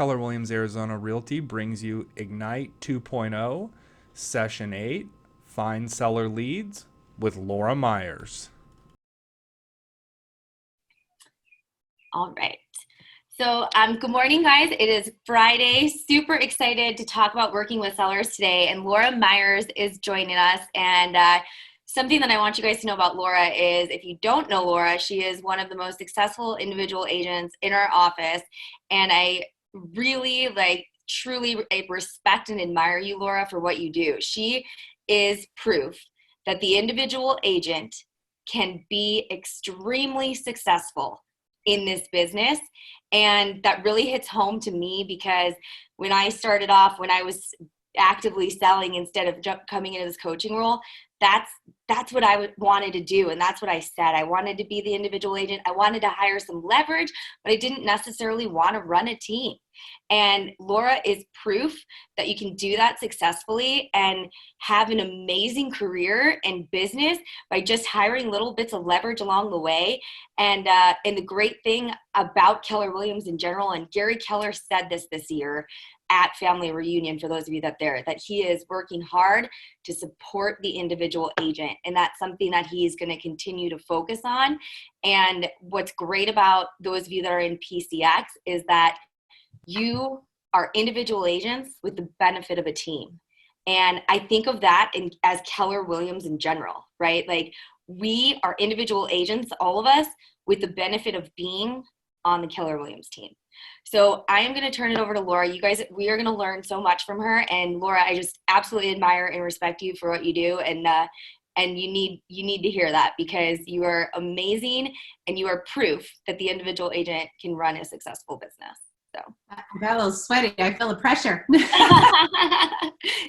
Keller Williams Arizona Realty brings you Ignite 2.0, Session 8, Find Seller Leads with Laura Myers. All right. So good morning, guys. It is Friday. Super excited to talk about working with sellers today. And Laura Myers is joining us. And something that I want you guys to know about Laura is, if you don't know Laura, she is one of the most successful individual agents in our office. And I really truly respect and admire you, Laura, for what you do. She is proof that the individual agent can be extremely successful in this business. And that really hits home to me, because when I started off, when I was actively selling instead of coming into this coaching role, that's what I wanted to do. And that's what I said. I wanted to be the individual agent. I wanted to hire some leverage, but I didn't necessarily want to run a team. And Laura is proof that you can do that successfully and have an amazing career and business by just hiring little bits of leverage along the way. And the great thing about Keller Williams in general, and Gary Keller said this year at Family Reunion, for those of you that he is working hard to support the individual agent. And that's something that he's going to continue to focus on. And what's great about those of you that are in PCX is that you are individual agents with the benefit of a team. And I think of that as Keller Williams in general, right? Like, we are individual agents, all of us, with the benefit of being on the Keller Williams team. So I am going to turn it over to Laura. You guys, we are going to learn so much from her. And Laura, I just absolutely admire and respect you for what you do. And you need to hear that, because you are amazing and you are proof that the individual agent can run a successful business. So I got a little sweaty. I feel the pressure.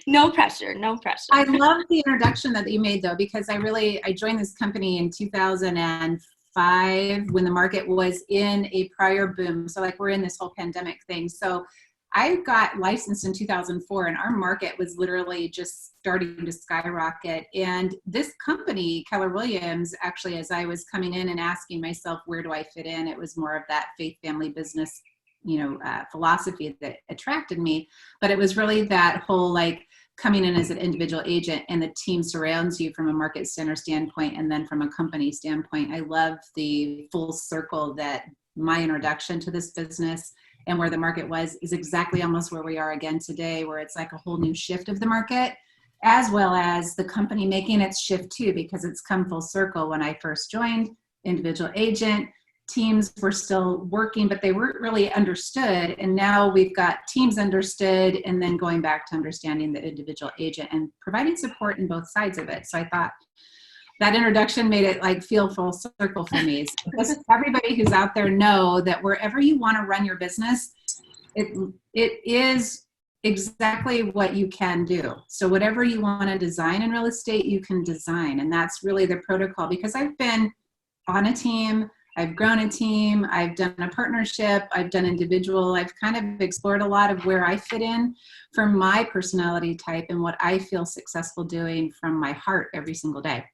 No pressure. I love the introduction that you made, though, because I joined this company in 2005 when the market was in a prior boom. So we're in this whole pandemic thing. So I got licensed in 2004, and our market was literally just starting to skyrocket. And this company, Keller Williams, actually, as I was coming in and asking myself, where do I fit in? It was more of that faith family business philosophy that attracted me. But it was really that whole coming in as an individual agent, and the team surrounds you from a market center standpoint and then from a company standpoint. I love the full circle that my introduction to this business and where the market was is exactly almost where we are again today, where it's like a whole new shift of the market, as well as the company making its shift too, because it's come full circle. When I first joined, individual agent, teams were still working, but they weren't really understood. And now we've got teams understood, and then going back to understanding the individual agent and providing support in both sides of it. So I thought that introduction made it feel full circle for me. So just everybody who's out there know that wherever you want to run your business, it is exactly what you can do. So whatever you want to design in real estate, you can design. And that's really the protocol, because I've been on a team, I've grown a team, I've done a partnership, I've done individual, I've kind of explored a lot of where I fit in from my personality type and what I feel successful doing from my heart every single day.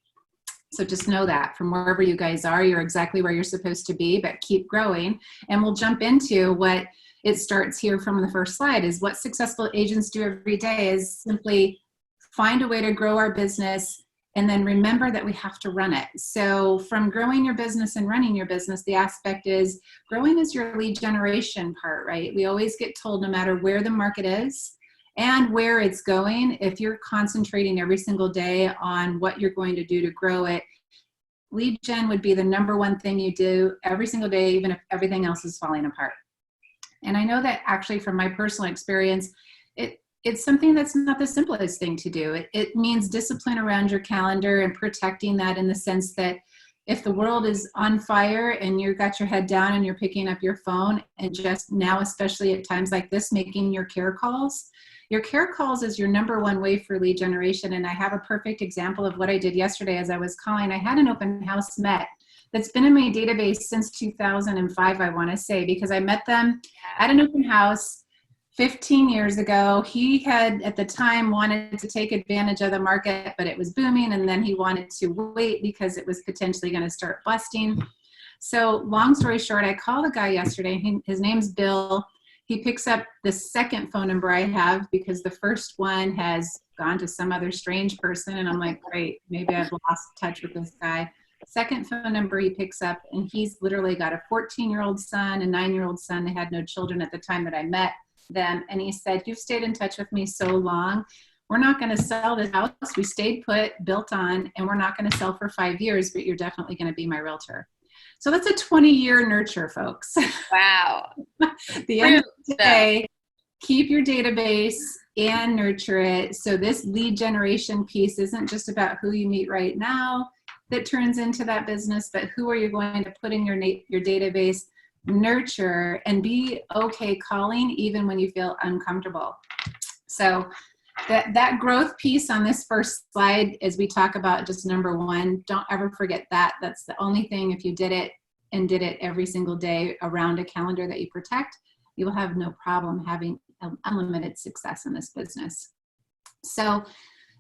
So just know that from wherever you guys are, you're exactly where you're supposed to be, but keep growing. And we'll jump into what it starts here from the first slide, is what successful agents do every day is simply find a way to grow our business, and then remember that we have to run it. So from growing your business and running your business, the aspect is growing is your lead generation part, right? We always get told, no matter where the market is and where it's going, if you're concentrating every single day on what you're going to do to grow it, lead gen would be the number one thing you do every single day, even if everything else is falling apart. And I know that actually from my personal experience, it's something that's not the simplest thing to do. It means discipline around your calendar and protecting that, in the sense that if the world is on fire and you've got your head down and you're picking up your phone, and just now, especially at times like this, making your care calls. Your care calls is your number one way for lead generation. And I have a perfect example of what I did yesterday as I was calling. I had an open house met that's been in my database since 2005, I want to say, because I met them at an open house 15 years ago. He had at the time wanted to take advantage of the market, but it was booming. And then he wanted to wait because it was potentially going to start busting. So long story short, I called a guy yesterday. His name's Bill. He picks up the second phone number I have because the first one has gone to some other strange person. And I'm like, great, maybe I've lost touch with this guy. Second phone number he picks up, and he's literally got a 14-year-old son, a 9-year-old son. They had no children at the time that I met them. And he said, you've stayed in touch with me so long. We're not going to sell this house. We stayed put, built on, and we're not going to sell for 5 years, but you're definitely going to be my realtor. So that's a 20-year nurture, folks. Wow. The end of the day, keep your database and nurture it. So this lead generation piece isn't just about who you meet right now that turns into that business, but who are you going to put in your database, nurture, and be okay calling even when you feel uncomfortable. So that growth piece on this first slide, as we talk about just number one, don't ever forget that. That's the only thing. If you did it and did it every single day around a calendar that you protect, you will have no problem having unlimited success in this business. So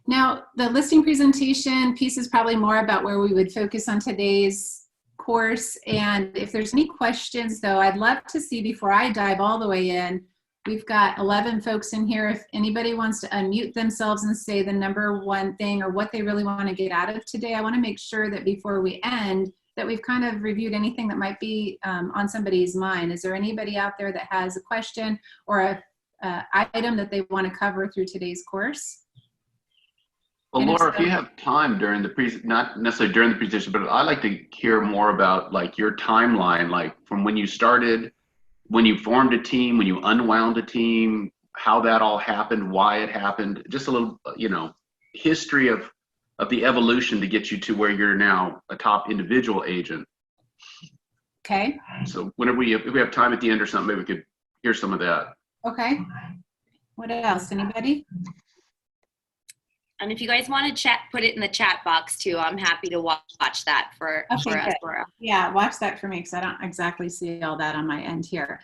now the listing presentation piece is probably more about where we would focus on today's course. And if there's any questions though, I'd love to see before I dive all the way in. We've got 11 folks in here. If anybody wants to unmute themselves and say the number one thing or what they really want to get out of today, I want to make sure that before we end, that we've kind of reviewed anything that might be on somebody's mind. Is there anybody out there that has a question or a item that they want to cover through today's course? Well, Laura, if you have time during the not necessarily during the presentation, but I'd like to hear more about like your timeline, like from when you started, when you formed a team, when you unwound a team, how that all happened, why it happened, just a little, history of the evolution to get you to where you're now a top individual agent. Okay. So whenever if we have time at the end or something, maybe we could hear some of that. Okay. What else? Anybody? And if you guys want to chat, put it in the chat box too. I'm happy to watch that for us, Laura. Yeah, watch that for me because I don't exactly see all that on my end here.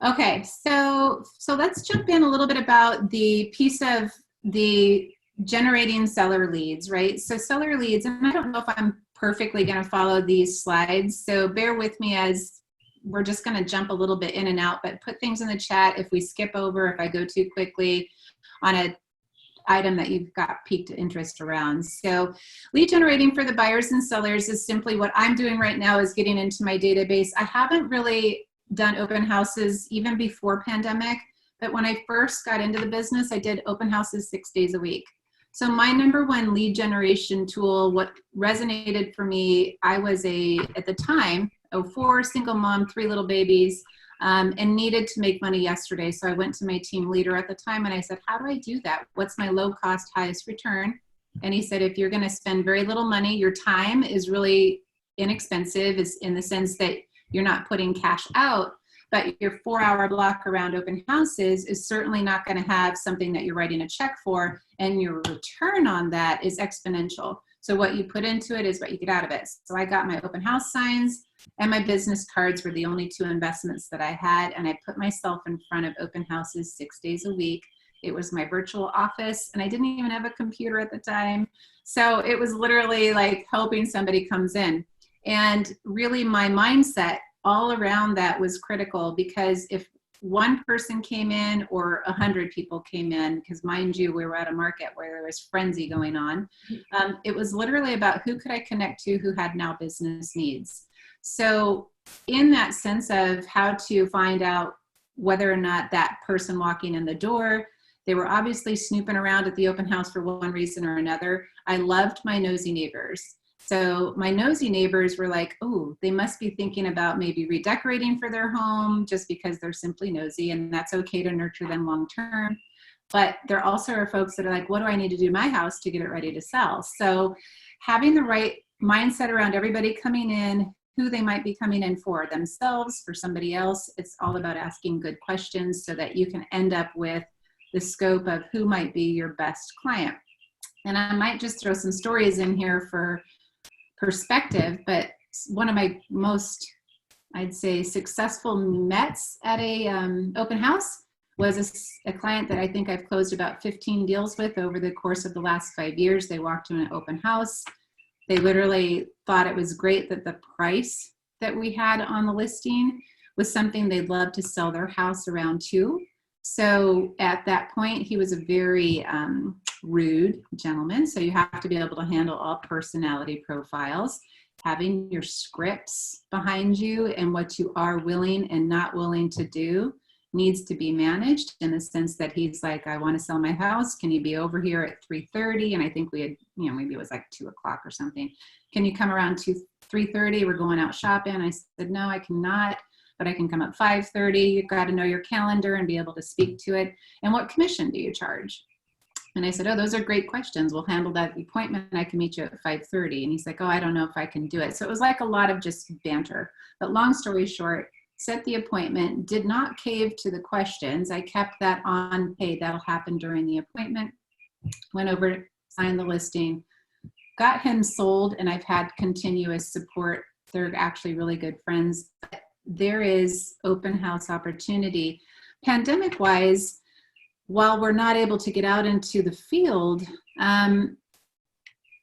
Okay, so let's jump in a little bit about the piece of the generating seller leads, right? So seller leads, and I don't know if I'm perfectly going to follow these slides, so bear with me as we're just going to jump a little bit in and out, but put things in the chat if we skip over, if I go too quickly on a item that you've got piqued interest around. So lead generating for the buyers and sellers is simply what I'm doing right now is getting into my database. I haven't really done open houses even before pandemic, but when I first got into the business, I did open houses 6 days a week. So my number one lead generation tool, what resonated for me, I was at the time, 04, single mom, 3 little babies, and needed to make money yesterday. So I went to my team leader at the time and I said, how do I do that? What's my low cost, highest return? And he said, if you're going to spend very little money, your time is really inexpensive, is in the sense that you're not putting cash out, but your 4-hour block around open houses is certainly not going to have something that you're writing a check for, and your return on that is exponential. So what you put into it is what you get out of it. So I got my open house signs and my business cards were the only 2 investments that I had, and I put myself in front of open houses 6 days a week. It was my virtual office, and I didn't even have a computer at the time. So it was literally like hoping somebody comes in. And really my mindset all around that was critical, because if one person came in or 100 people came in, because mind you, we were at a market where there was frenzy going on. It was literally about who could I connect to who had now business needs. So in that sense of how to find out whether or not that person walking in the door, they were obviously snooping around at the open house for one reason or another. I loved my nosy neighbors. So my nosy neighbors were like, oh, they must be thinking about maybe redecorating for their home just because they're simply nosy, and that's okay to nurture them long term. But there also are folks that are like, what do I need to do to my house to get it ready to sell? So having the right mindset around everybody coming in, who they might be coming in for, themselves, for somebody else. It's all about asking good questions so that you can end up with the scope of who might be your best client. And I might just throw some stories in here for perspective, but one of my most, I'd say, successful mets at a open house was a client that I think I've closed about 15 deals with over the course of the last 5 years. They walked to an open house. They literally thought it was great that the price that we had on the listing with something they'd love to sell their house around too. So at that point, he was a very rude gentleman. So you have to be able to handle all personality profiles, having your scripts behind you and what you are willing and not willing to do needs to be managed in the sense that he's like, I want to sell my house. Can you be over here at 3:30? And I think we had, maybe it was like 2 o'clock or something. Can you come around 3:30? We're going out shopping. I said, no, I cannot, but I can come at 5:30. You've got to know your calendar and be able to speak to it. And what commission do you charge? And I said, oh, those are great questions. We'll handle that appointment. I can meet you at 5:30. And he's like, oh, I don't know if I can do it. So it was like a lot of just banter. But long story short, set the appointment, did not cave to the questions. I kept that on, hey, that'll happen during the appointment. Went over, signed the listing, got him sold, and I've had continuous support. They're actually really good friends. But there is open house opportunity. Pandemic-wise, while we're not able to get out into the field,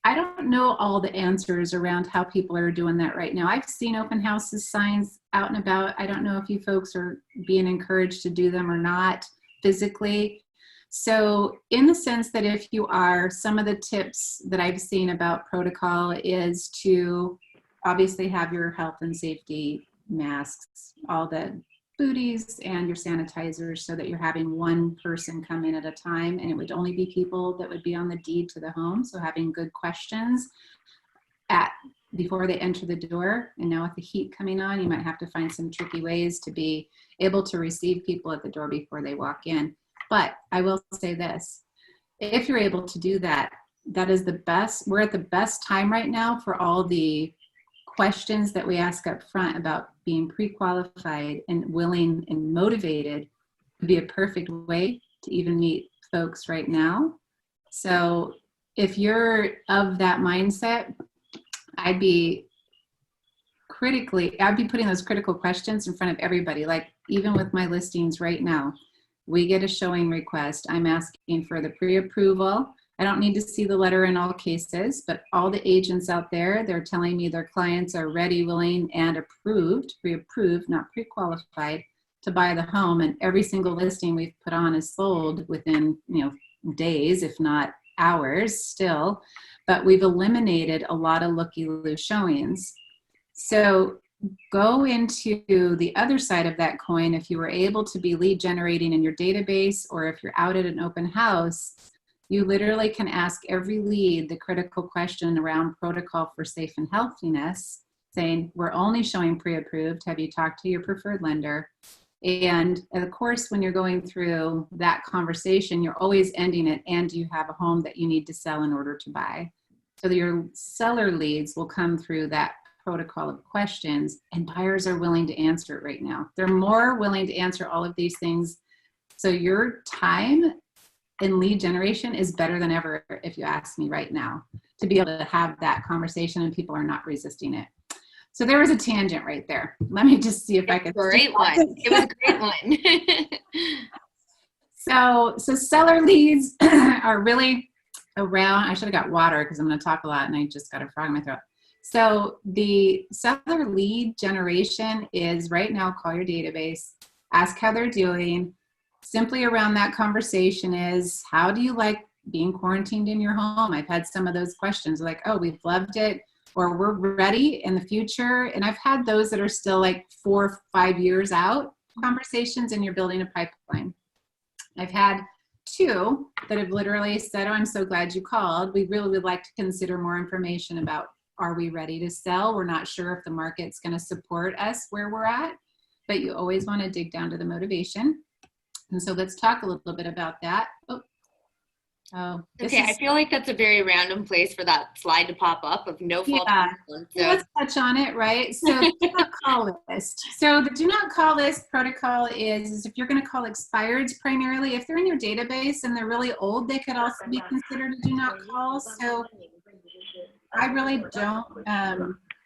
I don't know all the answers around how people are doing that right now. I've seen open houses signs out and about. I don't know if you folks are being encouraged to do them or not physically. So in the sense that if you are, some of the tips that I've seen about protocol is to obviously have your health and safety masks, all the booties and your sanitizers, so that you're having one person come in at a time, and it would only be people that would be on the deed to the home. So having good questions before they enter the door. And now with the heat coming on, you might have to find some tricky ways to be able to receive people at the door before they walk in. But I will say this, if you're able to do that, that is the best. We're at the best time right now for all the questions that we ask up front about being pre-qualified and willing and motivated would be a perfect way to even meet folks right now. So if you're of that mindset, I'd be putting those critical questions in front of everybody. Like even with my listings right now, we get a showing request. I'm asking for the pre-approval. I don't need to see the letter in all cases, but all the agents out there, they're telling me their clients are ready, willing, and approved, pre-approved, not pre-qualified, to buy the home. And every single listing we've put on is sold within, days, if not hours still. But we've eliminated a lot of looky-loo showings. So go into the other side of that coin. If you were able to be lead generating in your database, or if you're out at an open house, you literally can ask every lead the critical question around protocol for safe and healthiness, saying, we're only showing pre-approved. Have you talked to your preferred lender? And of course, when you're going through that conversation, you're always ending it, and you have a home that you need to sell in order to buy. So your seller leads will come through that protocol of questions, and buyers are willing to answer it right now. They're more willing to answer all of these things. So your time in lead generation is better than ever, if you ask me right now, to be able to have that conversation and people are not resisting it. So there was a tangent right there. Let me just see if I can. Great one. It was a great one. So seller leads are really around, I should have got water because I'm going to talk a lot and I just got a frog in my throat. So the seller lead generation is right now, call your database, ask how they're doing. Simply around that conversation is, how do you like being quarantined in your home? I've had some of those questions like, oh, we've loved it, or we're ready in the future. And I've had those that are still like 4 or 5 years out conversations, and you're building a pipeline. I've had 2 that have literally said, oh, I'm so glad you called. We really would like to consider more information about, are we ready to sell? We're not sure if the market's going to support us where we're at, but you always want to dig down to the motivation. And so let's talk a little bit about that. Okay, I feel like that's a very random place for that slide to pop up of no fault. Yeah. So let's touch on it, right? So do not call list. So the do not call list protocol is if you're going to call expireds primarily. If they're in your database and they're really old, they could also be considered a do not call. So I really don't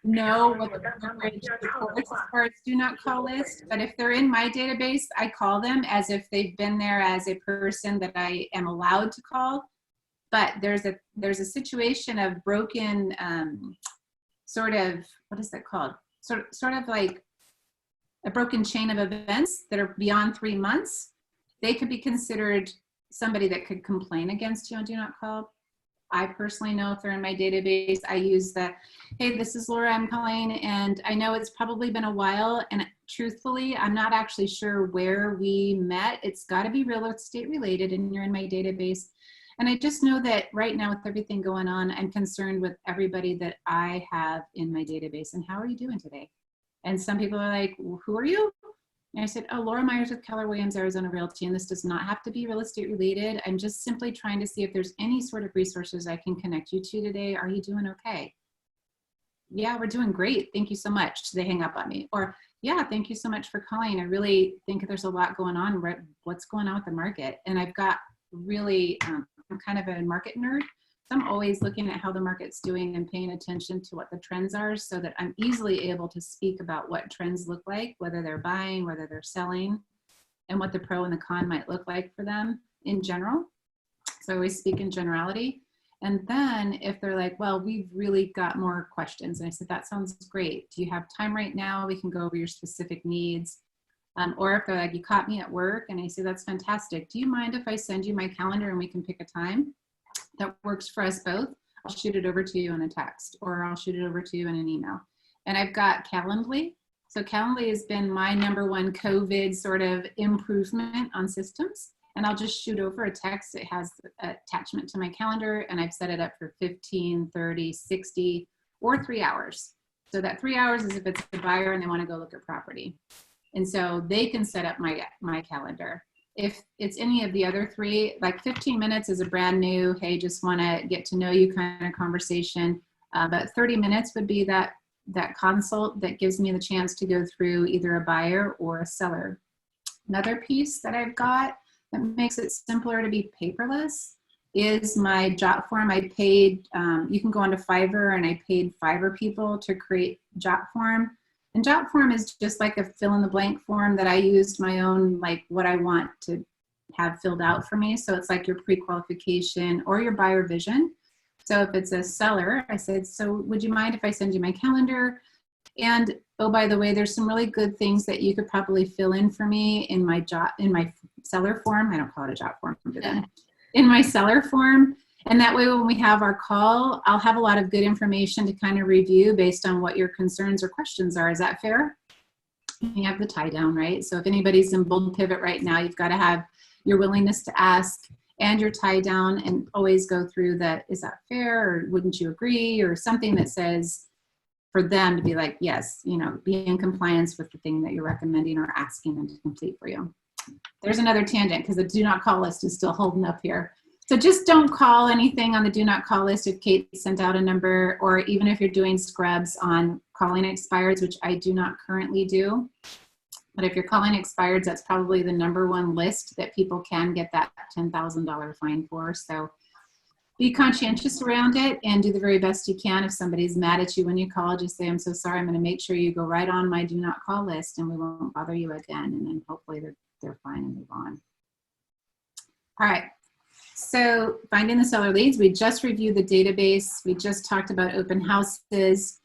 know what the coverage reports as far as do not call list, but if they're in my database, I call them as if they've been there as a person that I am allowed to call. But there's a situation of broken sort of, what is that called? Sort of like a broken chain of events that are beyond 3 months, they could be considered somebody that could complain against you on Do Not Call. I personally know if they're in my database, I use the, hey, this is Laura, I'm calling, and I know it's probably been a while, and truthfully, I'm not actually sure where we met. It's got to be real estate related, and you're in my database. And I just know that right now with everything going on, I'm concerned with everybody that I have in my database. And how are you doing today? And some people are like, well, who are you? And I said, oh, Laura Myers with Keller Williams Arizona Realty, and this does not have to be real estate related. I'm just simply trying to see if there's any sort of resources I can connect you to today. Are you doing okay? Yeah, we're doing great. Thank you so much. They hang up on me. Or, yeah, thank you so much for calling. I really think there's a lot going on. What's going on with the market? And I've got really, I'm kind of a market nerd. So I'm always looking at how the market's doing and paying attention to what the trends are so that I'm easily able to speak about what trends look like, whether they're buying, whether they're selling, and what the pro and the con might look like for them in general. So I always speak in generality. And then if they're like, well, we've really got more questions. And I said, that sounds great. Do you have time right now? We can go over your specific needs. Or if they're like, you caught me at work, and I say, that's fantastic. Do you mind if I send you my calendar and we can pick a time that works for us both? I'll shoot it over to you in a text, or I'll shoot it over to you in an email. And I've got Calendly. So Calendly has been my #1 COVID sort of improvement on systems. And I'll just shoot over a text. It has an attachment to my calendar, and I've set it up for 15, 30, 60, or 3 hours. So that 3 hours is if it's a buyer and they want to go look at property. And so they can set up my calendar. If it's any of the other 3, like 15 minutes is a brand new, hey, just want to get to know you kind of conversation. But 30 minutes would be that consult that gives me the chance to go through either a buyer or a seller. Another piece that I've got that makes it simpler to be paperless is my job form. I paid, you can go onto Fiverr, and I paid Fiverr people to create job form. And job form is just like a fill in the blank form that I used my own, like what I want to have filled out for me. So it's like your pre-qualification or your buyer vision. So if it's a seller, I said, so would you mind if I send you my calendar? And oh, by the way, there's some really good things that you could probably fill in for me in my seller form. I don't call it a job form, but in my seller form. And that way, when we have our call, I'll have a lot of good information to kind of review based on what your concerns or questions are. Is that fair? You have the tie down, right? So if anybody's in bold pivot right now, you've got to have your willingness to ask and your tie down, and always go through that. Is that fair? Or wouldn't you agree? Or something that says for them to be like, yes, be in compliance with the thing that you're recommending or asking them to complete for you. There's another tangent because the do not call list is still holding up here. So just don't call anything on the do not call list if Kate sent out a number, or even if you're doing scrubs on calling expireds, which I do not currently do. But if you're calling expireds, that's probably the #1 list that people can get that $10,000 fine for. So be conscientious around it and do the very best you can. If somebody's mad at you when you call, just say, I'm so sorry. I'm going to make sure you go right on my do not call list, and we won't bother you again. And then hopefully they're fine and move on. All right. So finding the seller leads, we just reviewed the database. We just talked about open houses.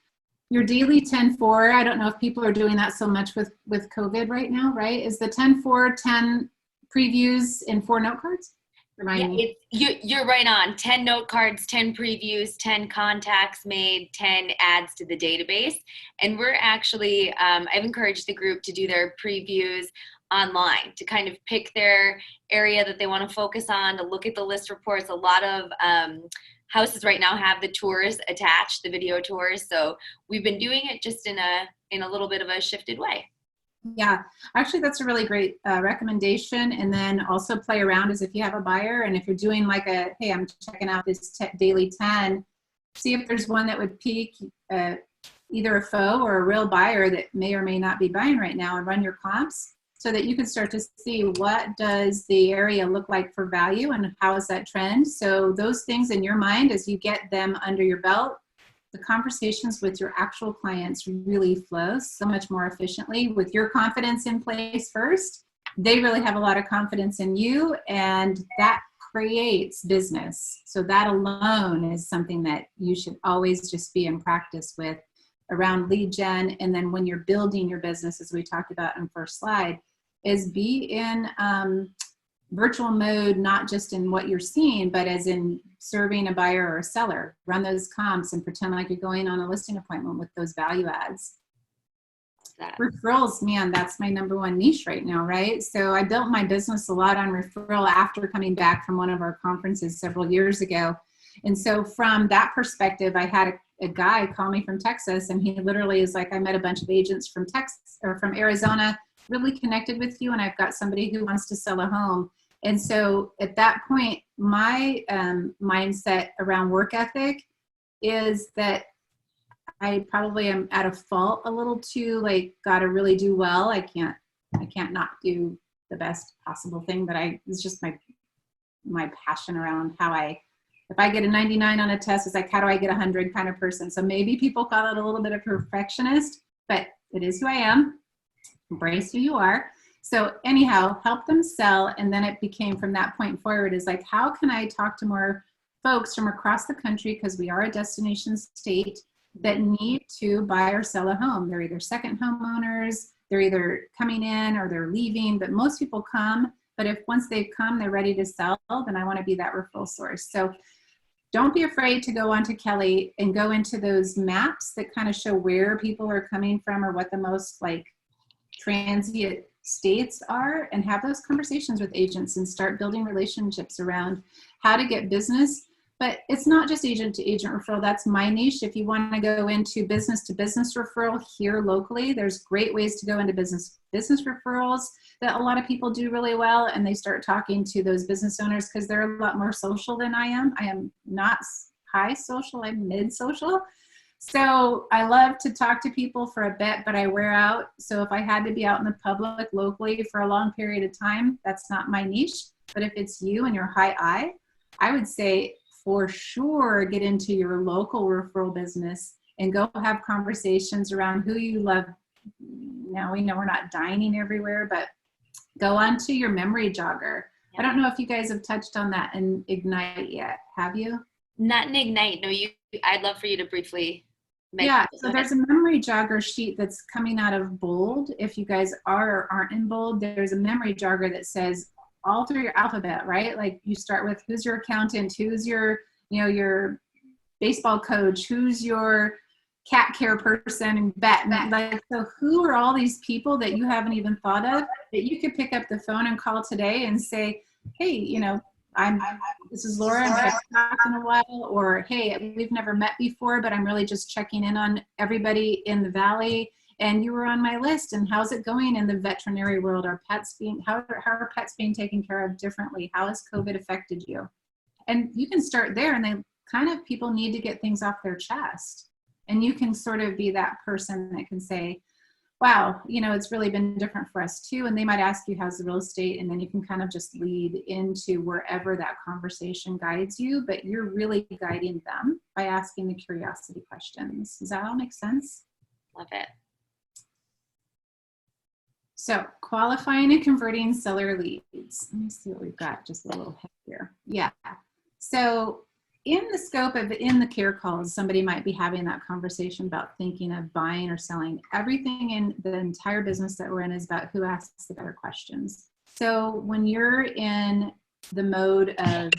Your daily 10-4, I don't know if people are doing that so much with COVID right now, right? Is the 10-4, 10 previews and 4 note cards? Remind me. You're right on. 10 note cards, 10 previews, 10 contacts made, 10 adds to the database. And we're actually, I've encouraged the group to do their previews online, to kind of pick their area that they want to focus on, to look at the list reports. A lot of houses right now have the tours attached, the video tours. So we've been doing it just in a little bit of a shifted way. Yeah, actually that's a really great recommendation. And then also play around as if you have a buyer, and if you're doing like hey, I'm checking out this daily 10, see if there's one that would pique either a faux or a real buyer that may or may not be buying right now, and run your comps so that you can start to see what does the area look like for value and how is that trend. So those things in your mind, as you get them under your belt, the conversations with your actual clients really flow so much more efficiently with your confidence in place first. They really have a lot of confidence in you, and that creates business. So that alone is something that you should always just be in practice with. around lead gen. And then when you're building your business, as we talked about in the first slide, is be in virtual mode, not just in what you're seeing, but as in serving a buyer or a seller. Run those comps and pretend like you're going on a listing appointment with those value adds. Referrals, man, that's my number one niche right now, right? So I built my business a lot on referral after coming back from one of our conferences several years ago. And so from that perspective, I had a guy call me from Texas, and he literally is like, I met a bunch of agents from Texas or from Arizona, really connected with you, and I've got somebody who wants to sell a home. And so at that point, my mindset around work ethic is that I probably am at a fault a little too, like, got to really do well. I can't not do the best possible thing, but it's just my passion around if I get a 99 on a test, it's like, how do I get 100 kind of person. So maybe people call it a little bit of perfectionist, but it is who I am. Embrace who you are. So anyhow, help them sell. And then it became from that point forward is like, how can I talk to more folks from across the country, because we are a destination state, that need to buy or sell a home. They're either second homeowners, they're either coming in or they're leaving, but most people come. But if once they've come, they're ready to sell, then I want to be that referral source. So don't be afraid to go onto Kelly and go into those maps that kind of show where people are coming from or what the most like transient states are, and have those conversations with agents and start building relationships around how to get business. But it's not just agent to agent referral. That's my niche. If you want to go into business to business referral here locally, there's great ways to go into business referrals that a lot of people do really well. And they start talking to those business owners because they're a lot more social than I am. I am not high social, I'm mid social. So I love to talk to people for a bit, but I wear out. So if I had to be out in the public locally for a long period of time, that's not my niche. But if it's you and you're high I would say for sure get into your local referral business and go have conversations around who you love. Now we know we're not dining everywhere, but go onto your memory jogger. Yeah. I don't know if you guys have touched on that in Ignite yet. Have you? Not in Ignite. No, I'd love for you to briefly Yeah, so there's a memory jogger sheet that's coming out of Bold. If you guys are or aren't in Bold, there's a memory jogger that says all through your alphabet, right? Like you start with who's your accountant, who's your, your baseball coach, who's your cat care person, and vet. Like, so who are all these people that you haven't even thought of that you could pick up the phone and call today and say, hey, this is Laura, and I've talked in a while, or hey, we've never met before, but I'm really just checking in on everybody in the Valley, and you were on my list, and how's it going in the veterinary world? How are pets being taken care of differently? How has COVID affected you? And you can start there, and people need to get things off their chest, and you can sort of be that person that can say, wow, it's really been different for us too. And they might ask you, how's the real estate? And then you can kind of just lead into wherever that conversation guides you, but you're really guiding them by asking the curiosity questions. Does that all make sense? Love it. So qualifying and converting seller leads. Let me see what we've got, just a little head here. Yeah. So in the scope of in the care calls, somebody might be having that conversation about thinking of buying or selling. Everything in the entire business that we're in is about who asks the better questions. So when you're in the mode of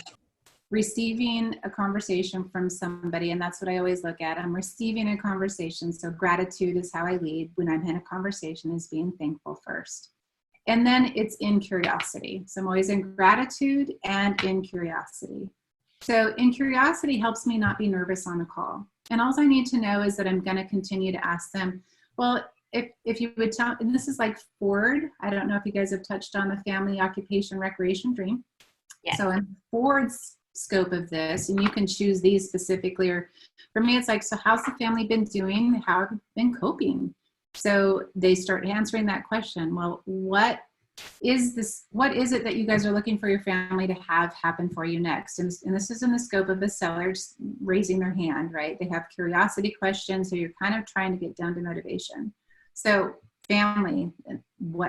receiving a conversation from somebody, and that's what I always look at, I'm receiving a conversation. So gratitude is how I lead when I'm in a conversation, is being thankful first. And then it's in curiosity. So I'm always in gratitude and in curiosity. So in curiosity helps me not be nervous on a call. And all I need to know is that I'm going to continue to ask them, well, if you would tell, and this is like Ford, I don't know if you guys have touched on the family, occupation, recreation, dream. Yes. So in Ford's scope of this, and you can choose these specifically, or for me, it's like, so how's the family been doing? How have you been coping? So they start answering that question. Well, what is it that you guys are looking for your family to have happen for you next? And this is in the scope of the seller just raising their hand, right? They have curiosity questions, so you're kind of trying to get down to motivation. So family,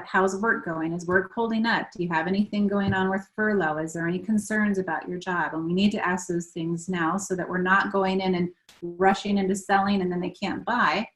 how's work going? Is work holding up? Do you have anything going on with furlough? Is there any concerns about your job? And we need to ask those things now so that we're not going in and rushing into selling and then they can't buy.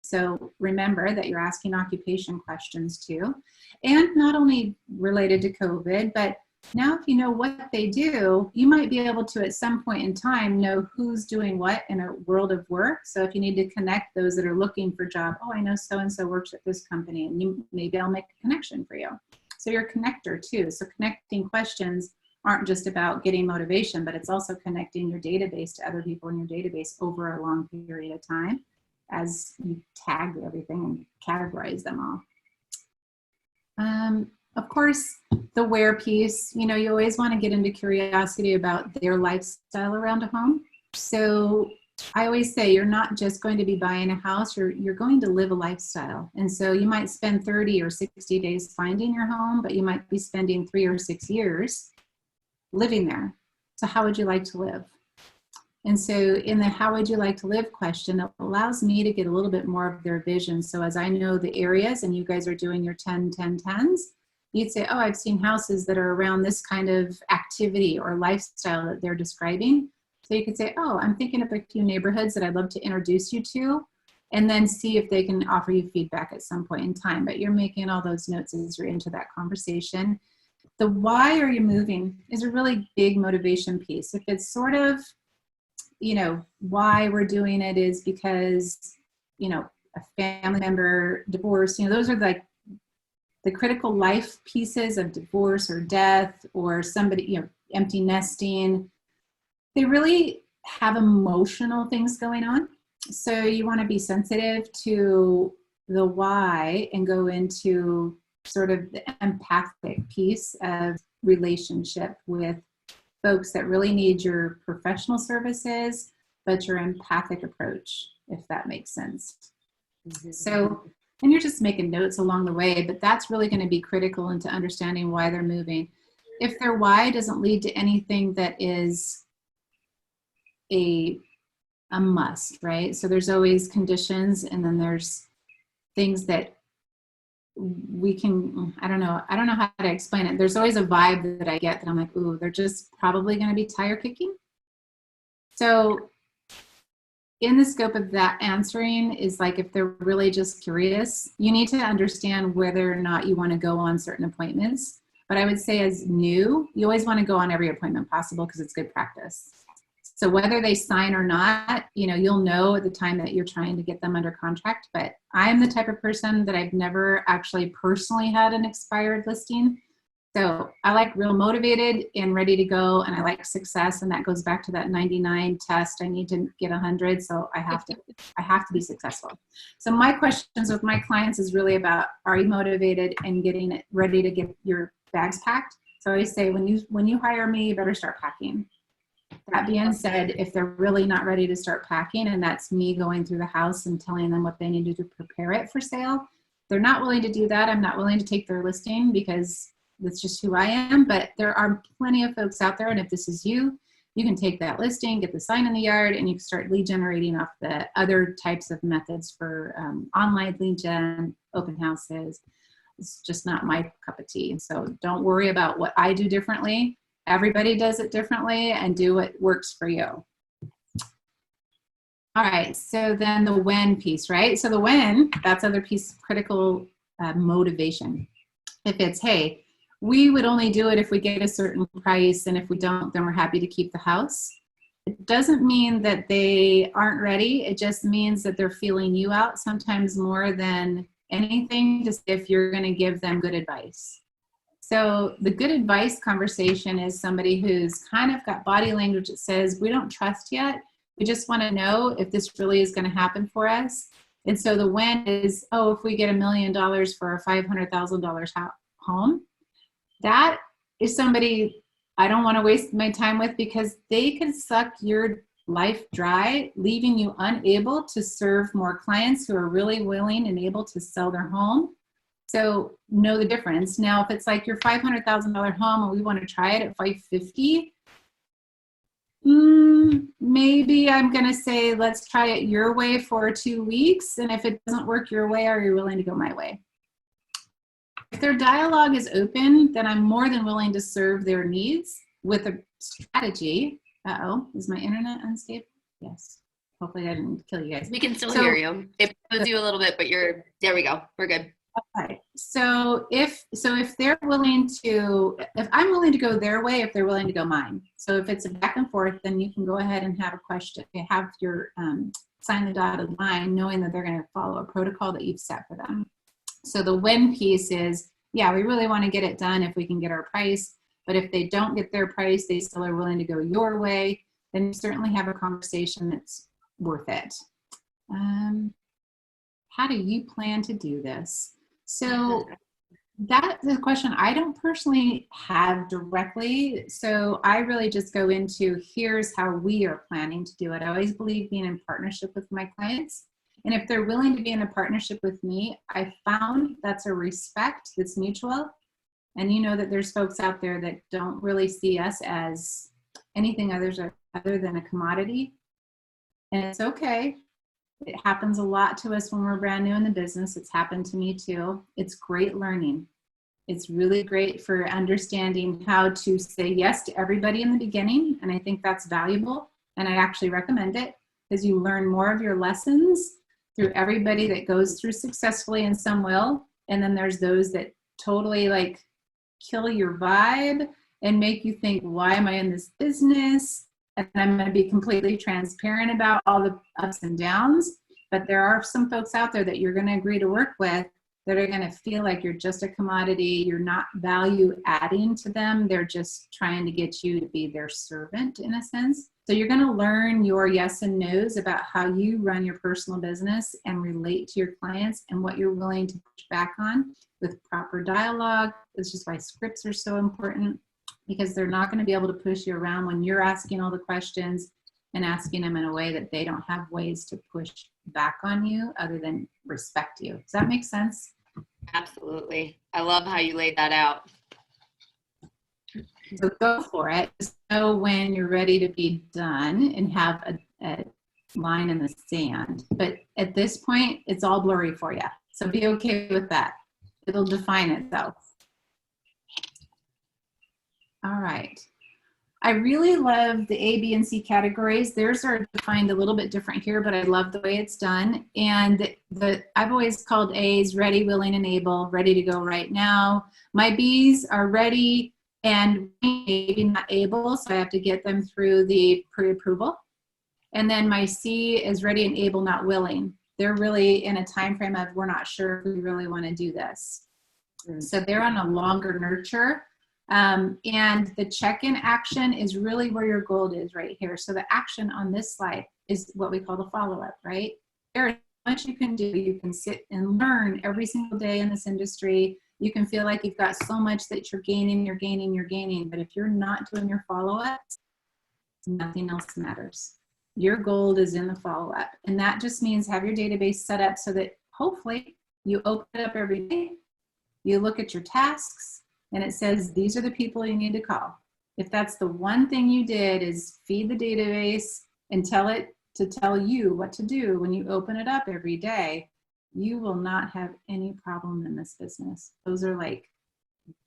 So remember that you're asking occupation questions too, and not only related to COVID, but now if you know what they do, you might be able to at some point in time know who's doing what in a world of work. So if you need to connect those that are looking for a job, oh, I know so-and-so works at this company, and maybe I'll make a connection for you. So you're a connector too. So connecting questions aren't just about getting motivation, but it's also connecting your database to other people in your database over a long period of time as you tag everything and categorize them all. Of course, the where piece, you know, you always want to get into curiosity about their lifestyle around a home. So I always say you're not just going to be buying a house, you're going to live a lifestyle. And so you might spend 30 or 60 days finding your home, but you might be spending 3 or 6 years living there. So how would you like to live? And so in the how would you like to live question, it allows me to get a little bit more of their vision. So as I know the areas and you guys are doing your 10, 10, 10s, you'd say, oh, I've seen houses that are around this kind of activity or lifestyle that they're describing. So you could say, oh, I'm thinking of a few neighborhoods that I'd love to introduce you to, and then see if they can offer you feedback at some point in time. But you're making all those notes as you're into that conversation. The why are you moving is a really big motivation piece. If it's sort of, you know, why we're doing it is because, you know, a family member, divorce, you know, those are like the critical life pieces of divorce or death or somebody, you know, empty nesting. They really have emotional things going on. So you want to be sensitive to the why and go into sort of the empathic piece of relationship with folks that really need your professional services, but your empathic approach, if that makes sense. Mm-hmm. So, and you're just making notes along the way, but that's really going to be critical into understanding why they're moving. If their why doesn't lead to anything that is a must, right? So there's always conditions, and then there's things that we can, I don't know how to explain it. There's always a vibe that I get that I'm like, ooh, they're just probably going to be tire kicking. So in the scope of that answering is like, if they're really just curious, you need to understand whether or not you want to go on certain appointments. But I would say as new, you always want to go on every appointment possible because it's good practice. So whether they sign or not, you know, you'll know at the time that you're trying to get them under contract. But I'm the type of person that I've never actually personally had an expired listing. So I like real motivated and ready to go, and I like success, and that goes back to that 99 test. I need to get 100, so I have to be successful. So my questions with my clients is really about, are you motivated and getting it ready to get your bags packed? So I always say, when you hire me, you better start packing. That being said, if they're really not ready to start packing, and that's me going through the house and telling them what they need to do to prepare it for sale, they're not willing to do that. I'm not willing to take their listing because that's just who I am. But there are plenty of folks out there, and if this is you, you can take that listing, get the sign in the yard, and you can start lead generating off the other types of methods for online lead gen, open houses. It's just not my cup of tea. So don't worry about what I do differently. Everybody does it differently, and do what works for you. All right, so then the when piece, right? So the when, that's other piece of critical motivation. If it's, hey, we would only do it if we get a certain price, and if we don't, then we're happy to keep the house. It doesn't mean that they aren't ready. It just means that they're feeling you out sometimes more than anything, just if you're going to give them good advice. So the good advice conversation is somebody who's kind of got body language that says, we don't trust yet. We just want to know if this really is going to happen for us. And so the when is, oh, if we get $1 million for a $500,000 home, that is somebody I don't want to waste my time with, because they can suck your life dry, leaving you unable to serve more clients who are really willing and able to sell their home. So know the difference. Now, if it's like your $500,000 home and we want to try it at $550,000, maybe I'm going to say, let's try it your way for 2 weeks. And if it doesn't work your way, are you willing to go my way? If their dialogue is open, then I'm more than willing to serve their needs with a strategy. Uh-oh, is my internet unstable? Yes. Hopefully I didn't kill you guys. We can still hear you. It shows you a little bit, but there we go. We're good. Okay. So if they're willing to, if I'm willing to go their way, if they're willing to go mine. So if it's a back and forth, then you can go ahead and have a question. You have your sign the dotted line, knowing that they're going to follow a protocol that you've set for them. So the win piece is, yeah, we really want to get it done if we can get our price. But if they don't get their price, they still are willing to go your way, then you certainly have a conversation that's worth it. How do you plan to do this? So that's a question I don't personally have directly. So I really just go into, here's how we are planning to do it. I always believe being in partnership with my clients. And if they're willing to be in a partnership with me, I found that's a respect that's mutual. And you know that there's folks out there that don't really see us as anything other than a commodity. And it's okay. It happens a lot to us when we're brand new in the business. It's happened to me too. It's great learning. It's really great for understanding how to say yes to everybody in the beginning. And I think that's valuable. And I actually recommend it because you learn more of your lessons through everybody that goes through successfully, and some will. And then there's those that totally like kill your vibe and make you think, why am I in this business? And I'm going to be completely transparent about all the ups and downs. But there are some folks out there that you're going to agree to work with that are going to feel like you're just a commodity. You're not value adding to them. They're just trying to get you to be their servant in a sense. So you're going to learn your yes and no's about how you run your personal business and relate to your clients and what you're willing to push back on with proper dialogue. This is why scripts are so important, because they're not going to be able to push you around when you're asking all the questions and asking them in a way that they don't have ways to push back on you other than respect you. Does that make sense? Absolutely. I love how you laid that out. So go for it. Just know when you're ready to be done and have a line in the sand. But at this point, it's all blurry for you. So be okay with that. It'll define itself. All right. I really love the A, B, and C categories. Theirs are defined a little bit different here, but I love the way it's done. And I've always called A's ready, willing, and able, ready to go right now. My B's are ready and maybe not able, so I have to get them through the pre-approval. And then my C is ready and able, not willing. They're really in a time frame of, we're not sure if we really want to do this. So they're on a longer nurture. And the check-in action is really where your gold is right here. So the action on this slide is what we call the follow-up, right? There's much you can do. You can sit and learn every single day in this industry. You can feel like you've got so much that you're gaining. But if you're not doing your follow-ups, nothing else matters. Your gold is in the follow-up. And that just means have your database set up so that hopefully you open it up every day. You look at your tasks, and it says, these are the people you need to call. If that's the one thing you did is feed the database and tell it to tell you what to do when you open it up every day, you will not have any problem in this business. Those are like,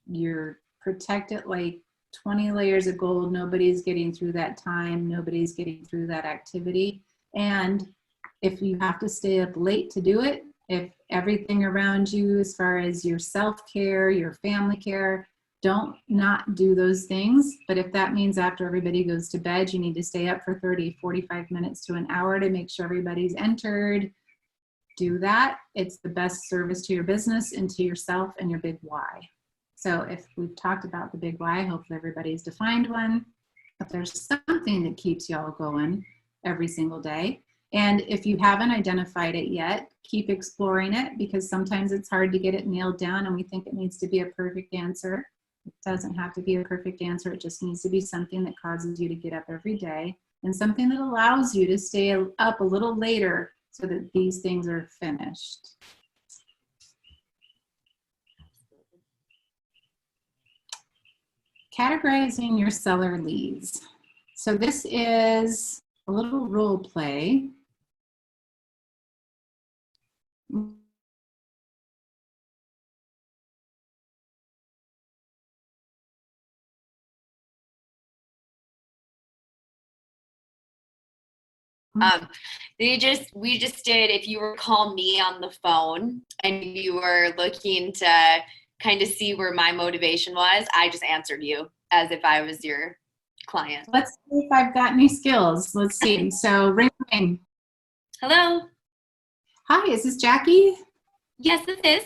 you're protected like 20 layers of gold. Nobody's getting through that time. Nobody's getting through that activity. And if you have to stay up late to do it, if everything around you, as far as your self-care, your family care, don't not do those things. But if that means after everybody goes to bed, you need to stay up for 30, 45 minutes to an hour to make sure everybody's entered, do that. It's the best service to your business and to yourself and your big why. So if we've talked about the big why, hopefully everybody's defined one. If there's something that keeps y'all going every single day, and if you haven't identified it yet, keep exploring it, because sometimes it's hard to get it nailed down and we think it needs to be a perfect answer. It doesn't have to be a perfect answer. It just needs to be something that causes you to get up every day and something that allows you to stay up a little later so that these things are finished. Categorizing your seller leads. So this is a little role play. We just did, if you were call me on the phone and you were looking to kind of see where my motivation was, I just answered you as if I was your client. Let's see if I've got any skills. Let's see. So ring, ring. Hello. Hi, is this Jackie? Yes, this is.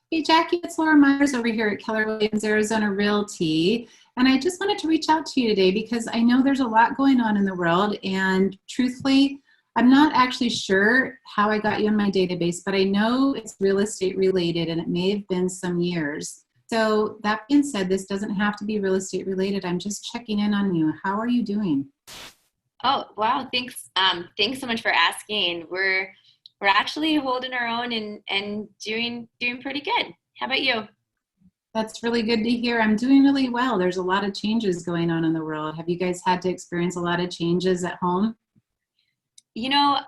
Hey, Jackie, it's Laura Myers over here at Keller Williams Arizona Realty. And I just wanted to reach out to you today because I know there's a lot going on in the world. And truthfully, I'm not actually sure how I got you in my database, but I know it's real estate related and it may have been some years. So that being said, this doesn't have to be real estate related. I'm just checking in on you. How are you doing? Oh, wow. Thanks. Thanks so much for asking. We're actually holding our own and doing pretty good. How about you? That's really good to hear. I'm doing really well. There's a lot of changes going on in the world. Have you guys had to experience a lot of changes at home? You know,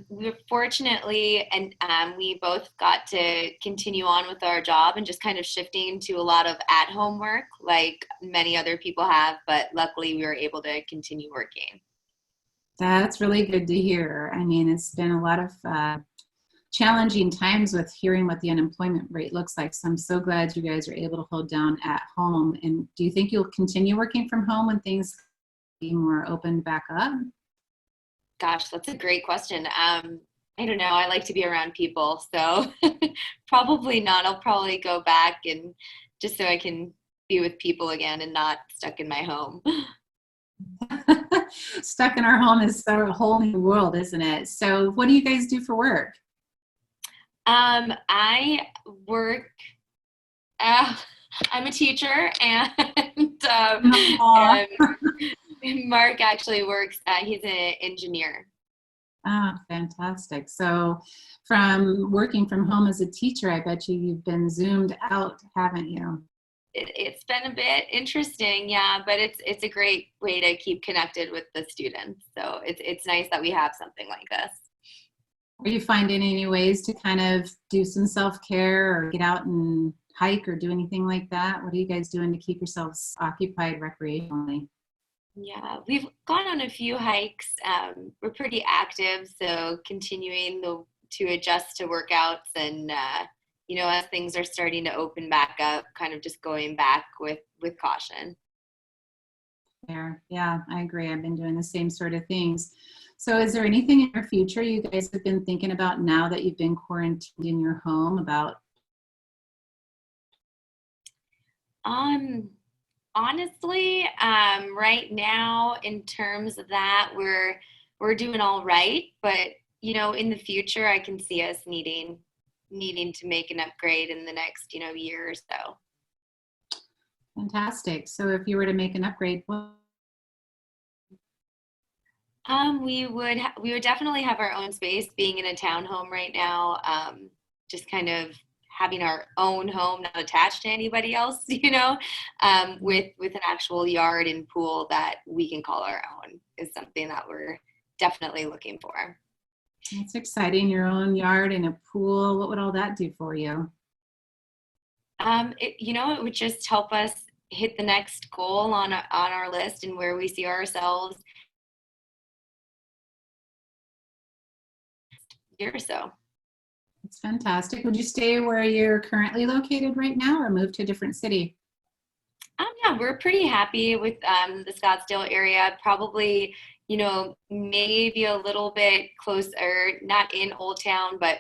we're fortunately, and we both got to continue on with our job and just kind of shifting to a lot of at-home work like many other people have, but luckily we were able to continue working. That's really good to hear. I mean, it's been a lot of challenging times with hearing what the unemployment rate looks like. So I'm so glad you guys are able to hold down at home. And do you think you'll continue working from home when things be more opened back up? Gosh, that's a great question. I don't know. I like to be around people, so probably not. I'll probably go back and just so I can be with people again and not stuck in my home. Stuck in our home is a whole new world, isn't it? So what do you guys do for work? I work, I'm a teacher and, Aw. and Mark actually works, he's an engineer. Ah, fantastic. So from working from home as a teacher, I bet you've been zoomed out, haven't you? It's been a bit interesting, yeah, but it's a great way to keep connected with the students. So it's nice that we have something like this. Are you finding any ways to kind of do some self-care or get out and hike or do anything like that? What are you guys doing to keep yourselves occupied recreationally? Yeah, we've gone on a few hikes. We're pretty active, so continuing to adjust to workouts and you know, as things are starting to open back up, kind of just going back with caution. There, yeah, I agree. I've been doing the same sort of things. So is there anything in your future you guys have been thinking about now that you've been quarantined in your home about? Honestly, right now, in terms of that, we're doing all right, but you know, in the future, I can see us needing to make an upgrade in the next, you know, year or so. Fantastic. So if you were to make an upgrade, what? We would definitely have our own space. Being in a townhome right now, just kind of having our own home, not attached to anybody else, you know, with an actual yard and pool that we can call our own is something that we're definitely looking for. That's exciting. Your own yard and a pool. What would all that do for you? You know, it would just help us hit the next goal on our list and where we see ourselves year or so. It's fantastic. Would you stay where you're currently located right now or move to a different city? Yeah, we're pretty happy with the Scottsdale area. Probably, you know, maybe a little bit closer, not in Old Town, but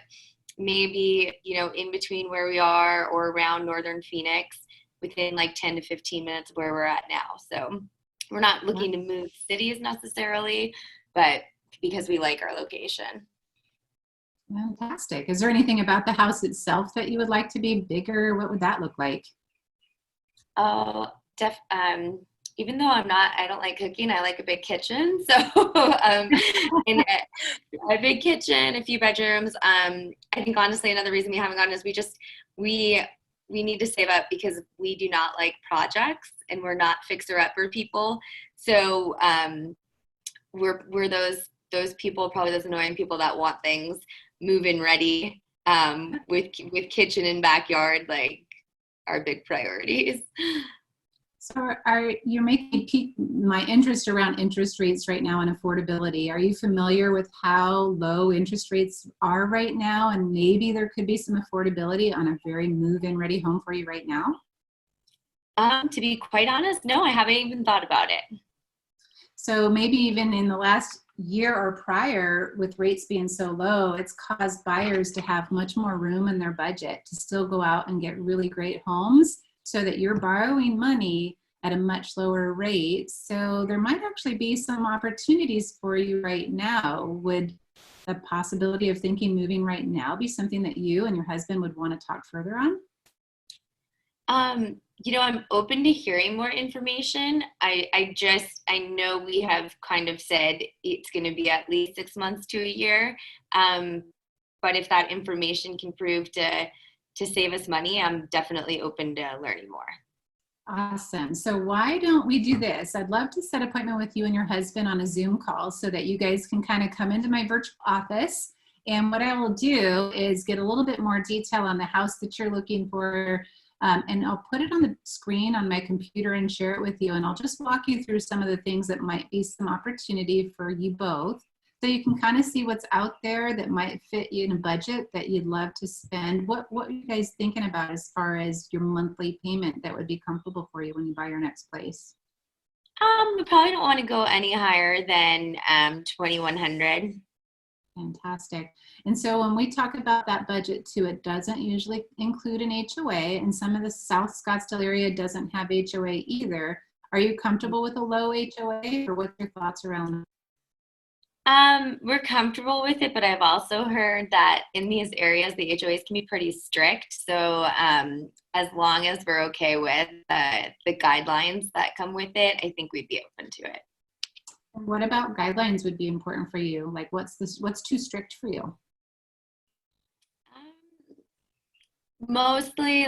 maybe, you know, in between where we are or around Northern Phoenix, within like 10 to 15 minutes of where we're at now. So we're not looking to move cities necessarily, but because we like our location. Fantastic. Is there anything about the house itself that you would like to be bigger? What would that look like? Oh, even though I don't like cooking, I like a big kitchen. So, in a big kitchen, a few bedrooms. I think honestly, another reason we haven't gotten is we need to save up because we do not like projects and we're not fixer-upper people. So, we're those people, probably those annoying people that want things move-in ready, with kitchen and backyard, like, our big priorities. So you're making me pique my interest around interest rates right now and affordability. Are you familiar with how low interest rates are right now? And maybe there could be some affordability on a very move-in ready home for you right now? To be quite honest, no, I haven't even thought about it. So maybe even in the last year or prior, with rates being so low, it's caused buyers to have much more room in their budget to still go out and get really great homes, so that you're borrowing money at a much lower rate. So there might actually be some opportunities for you right now. Would the possibility of thinking moving right now be something that you and your husband would want to talk further on? I'm open to hearing more information. I know we have kind of said it's going to be at least 6 months to a year. But if that information can prove to save us money, I'm definitely open to learning more. Awesome. So why don't we do this? I'd love to set an appointment with you and your husband on a Zoom call so that you guys can kind of come into my virtual office. And what I will do is get a little bit more detail on the house that you're looking for. And I'll put it on the screen on my computer and share it with you. And I'll just walk you through some of the things that might be some opportunity for you both. So you can kind of see what's out there that might fit you in a budget that you'd love to spend. What are you guys thinking about as far as your monthly payment that would be comfortable for you when you buy your next place? We probably don't want to go any higher than $2,100. Fantastic. And so when we talk about that budget too, it doesn't usually include an HOA, and some of the South Scottsdale area doesn't have HOA either. Are you comfortable with a low HOA, or what's your thoughts around that? We're comfortable with it, but I've also heard that in these areas, the HOAs can be pretty strict. So as long as we're okay with the guidelines that come with it, I think we'd be open to it. What about guidelines would be important for you? Like what's too strict for you? Mostly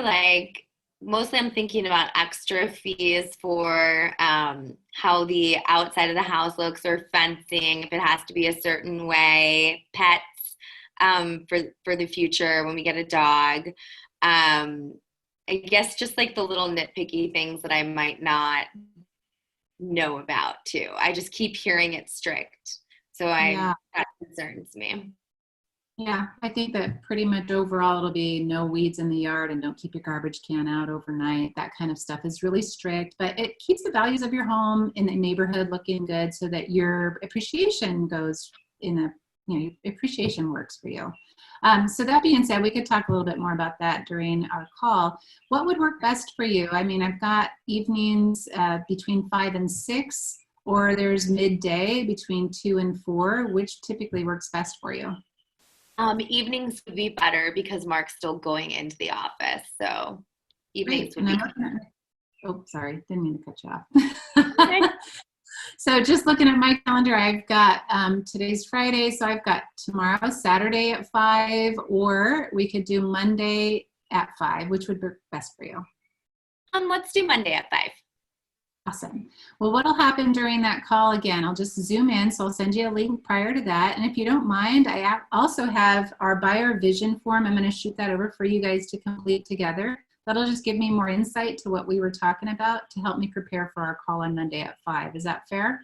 I'm thinking about extra fees for how the outside of the house looks, or fencing, if it has to be a certain way, pets for the future when we get a dog. I guess just like the little nitpicky things that I might not know about too. I just keep hearing it's strict. So that concerns me. Yeah, I think that pretty much overall it'll be no weeds in the yard and don't keep your garbage can out overnight. That kind of stuff is really strict, but it keeps the values of your home in the neighborhood looking good so that your appreciation goes appreciation works for you. So that being said, we could talk a little bit more about that during our call. What would work best for you? I mean, I've got evenings between 5 and 6, or there's midday between 2 and 4. Which typically works best for you? Evenings would be better because Mark's still going into the office. So evenings would be better. Oh, sorry. Didn't mean to cut you off. Okay. So just looking at my calendar, I've got today's Friday. So I've got tomorrow, Saturday at 5, or we could do Monday at 5, which would work best for you. Let's do Monday at 5. Awesome. Well, what'll happen during that call, again, I'll just zoom in. So I'll send you a link prior to that. And if you don't mind, I also have our buyer vision form. I'm going to shoot that over for you guys to complete together. That'll just give me more insight to what we were talking about to help me prepare for our call on Monday at 5. Is that fair?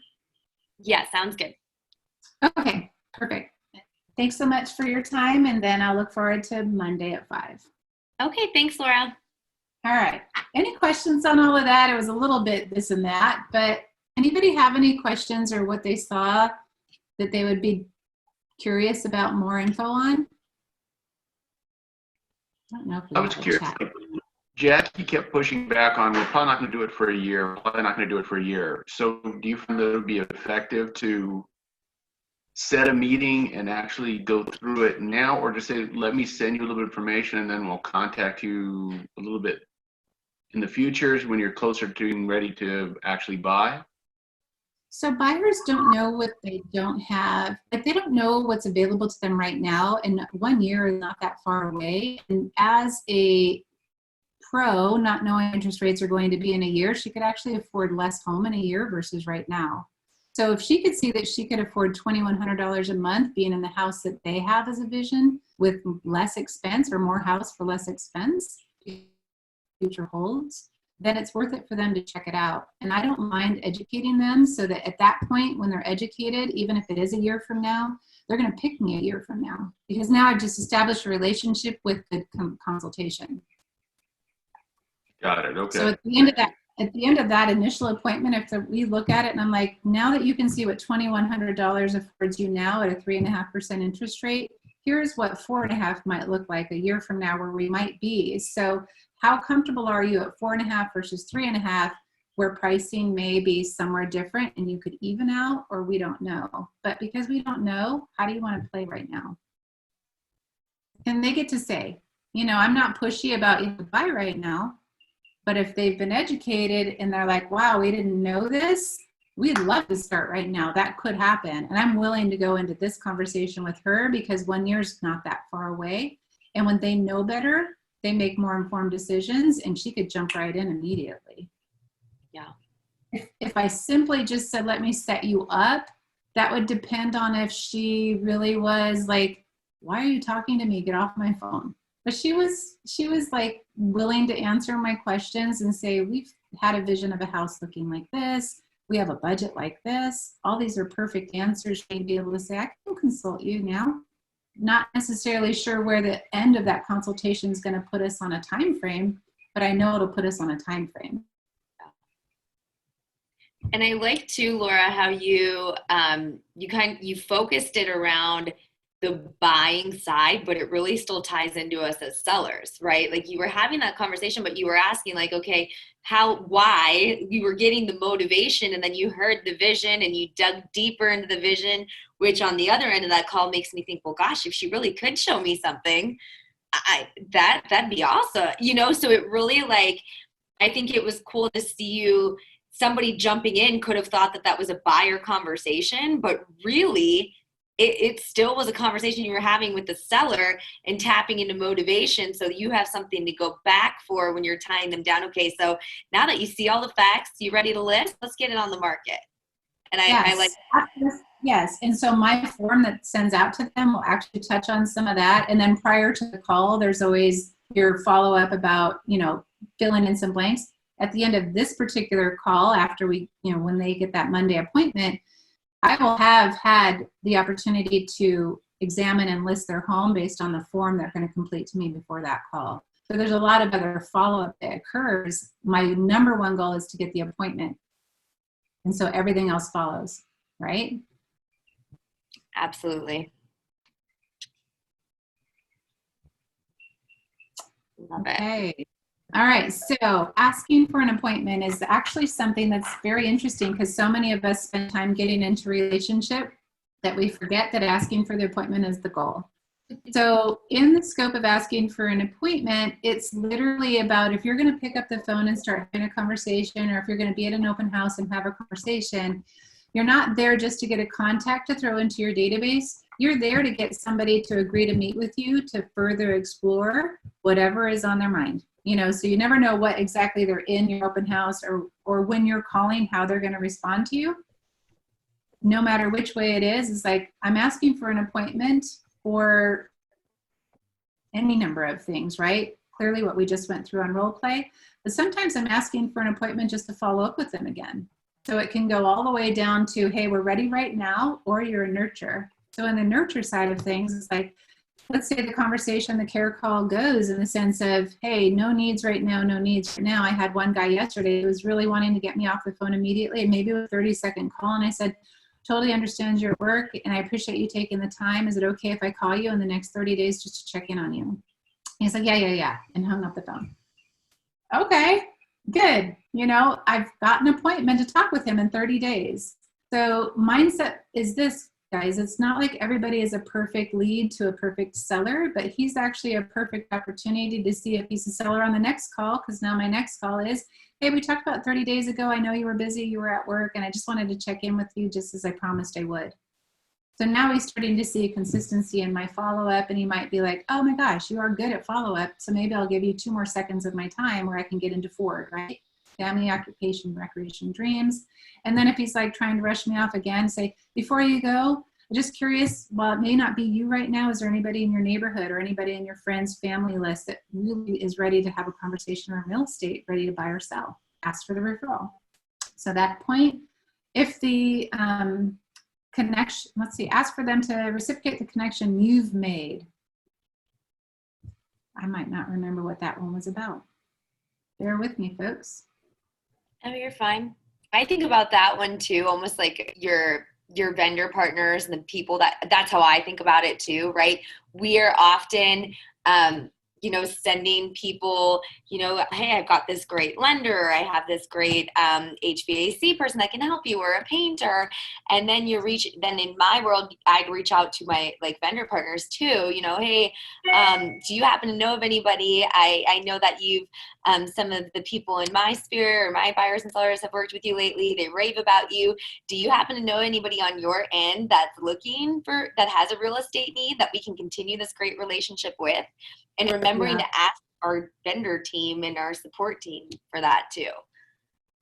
Yeah, sounds good. Okay, perfect. Thanks so much for your time. And then I'll look forward to Monday at 5. Okay, thanks, Laura. All right. Any questions on all of that? It was a little bit this and that, but anybody have any questions or what they saw that they would be curious about more info on? I don't know if I was curious. Jackie kept pushing back on, we're probably not going to do it for a year. Probably not going to do it for a year. So do you find that it would be effective to set a meeting and actually go through it now, or just say, let me send you a little bit of information and then we'll contact you a little bit in the future when you're closer to being ready to actually buy? So buyers don't know what they don't have. Like, they don't know what's available to them right now. And 1 year is not that far away. And as a pro, not knowing interest rates are going to be in a year, she could actually afford less home in a year versus right now. So if she could see that she could afford $2,100 a month being in the house that they have as a vision with less expense, or more house for less expense, future holds, then it's worth it for them to check it out. And I don't mind educating them so that at that point, when they're educated, even if it is a year from now, they're going to pick me a year from now, because now I've just established a relationship with the consultation. Got it. Okay. So at the end of that initial appointment, if we look at it and I'm like, now that you can see what $2,100 affords you now at a 3.5% interest rate, here's what 4.5 might look like a year from now where we might be. So how comfortable are you at 4.5 versus 3.5, where pricing may be somewhere different and you could even out, or we don't know. But because we don't know, how do you want to play right now? And they get to say, you know, I'm not pushy about you to buy right now, but if they've been educated and they're like, wow, we didn't know this, we'd love to start right now. That could happen. And I'm willing to go into this conversation with her because 1 year's not that far away. And when they know better, they make more informed decisions, and she could jump right in immediately. Yeah. If I simply just said, let me set you up, that would depend on if she really was like, why are you talking to me? Get off my phone. But she was like willing to answer my questions and say, we've had a vision of a house looking like this. We have a budget like this. All these are perfect answers. She'd be able to say, I can consult you now. Not necessarily sure where the end of that consultation is going to put us on a time frame, but I know it'll put us on a time frame. And I like too, Laura, how you focused it around the buying side, but it really still ties into us as sellers, right? Like you were having that conversation, but you were asking like, okay, why you were getting the motivation, and then you heard the vision and you dug deeper into the vision, which on the other end of that call makes me think, well, gosh, if she really could show me something, that'd be awesome. You know, so it really like, I think it was cool to see you, somebody jumping in could have thought that was a buyer conversation, but really it still was a conversation you were having with the seller and tapping into motivation so you have something to go back for when you're tying them down. Okay, so now that you see all the facts, you ready to list? Let's get it on the market. And I like. Yes, and so my form that sends out to them will actually touch on some of that. And then prior to the call, there's always your follow-up about, you know, filling in some blanks. At the end of this particular call, after we, you know, when they get that Monday appointment, I will have had the opportunity to examine and list their home based on the form they're going to complete to me before that call. So there's a lot of other follow-up that occurs. My number one goal is to get the appointment. And so everything else follows, right? Absolutely. Love it. Okay. All right. So asking for an appointment is actually something that's very interesting because so many of us spend time getting into relationship that we forget that asking for the appointment is the goal. So in the scope of asking for an appointment, it's literally about if you're going to pick up the phone and start having a conversation, or if you're going to be at an open house and have a conversation, you're not there just to get a contact to throw into your database. You're there to get somebody to agree to meet with you to further explore whatever is on their mind. You know, so you never know what exactly they're in your open house or when you're calling, how they're going to respond to you. No matter which way it is, it's like, I'm asking for an appointment for any number of things, right? Clearly what we just went through on role play, but sometimes I'm asking for an appointment just to follow up with them again. So it can go all the way down to, hey, we're ready right now, or you're a nurture. So in the nurture side of things, it's like, let's say the conversation, the care call goes in the sense of, hey, no needs right now, no needs right now. I had one guy yesterday who was really wanting to get me off the phone immediately, and maybe a 30-second call. And I said, totally understand your work, and I appreciate you taking the time. Is it okay if I call you in the next 30 days just to check in on you? And he's like, yeah, and hung up the phone. Okay, good. You know, I've got an appointment to talk with him in 30 days. So mindset is this, guys. It's not like everybody is a perfect lead to a perfect seller, but he's actually a perfect opportunity to see if he's a seller on the next call, because now my next call is, hey, we talked about 30 days ago. I know you were busy, you were at work, and I just wanted to check in with you just as I promised I would. So now he's starting to see consistency in my follow-up, and he might be like, oh my gosh, you are good at follow-up, so maybe I'll give you 2 more seconds of my time where I can get into forward, right? Family, occupation, recreation, dreams. And then if he's like trying to rush me off again, say, before you go, I'm just curious, while it may not be you right now, is there anybody in your neighborhood or anybody in your friends, family list that really is ready to have a conversation around real estate, ready to buy or sell? Ask for the referral. So that point, if the connection, let's see, ask for them to reciprocate the connection you've made. I might not remember what that one was about. Bear with me, folks. Oh, you're fine. I think about that one too, almost like your vendor partners and the people that's how I think about it too, right? We are often, sending people, hey, I've got this great lender, I have this great HVAC person that can help you, or a painter. And then then in my world, I reach out to my vendor partners too, hey, do you happen to know of anybody? I know that you've, some of the people in my sphere or my buyers and sellers have worked with you lately. They rave about you. Do you happen to know anybody on your end that's that has a real estate need that we can continue this great relationship with? And remembering to ask our vendor team and our support team for that too.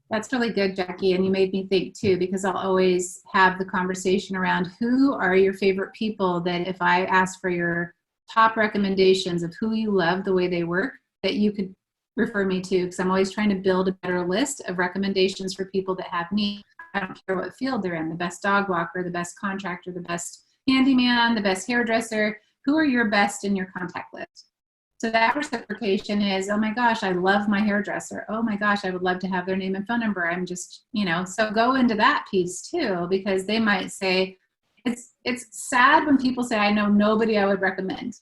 That's really good, Jackie. And you made me think too, because I'll always have the conversation around who are your favorite people that if I ask for your top recommendations of who you love, the way they work, that you could refer me to, because I'm always trying to build a better list of recommendations for people that have needs. I don't care what field they're in, the best dog walker, the best contractor, the best handyman, the best hairdresser. Who are your best in your contact list? So that reciprocation is, oh my gosh, I love my hairdresser. Oh my gosh, I would love to have their name and phone number. I'm just, so go into that piece too, because they might say, it's sad when people say, I know nobody I would recommend.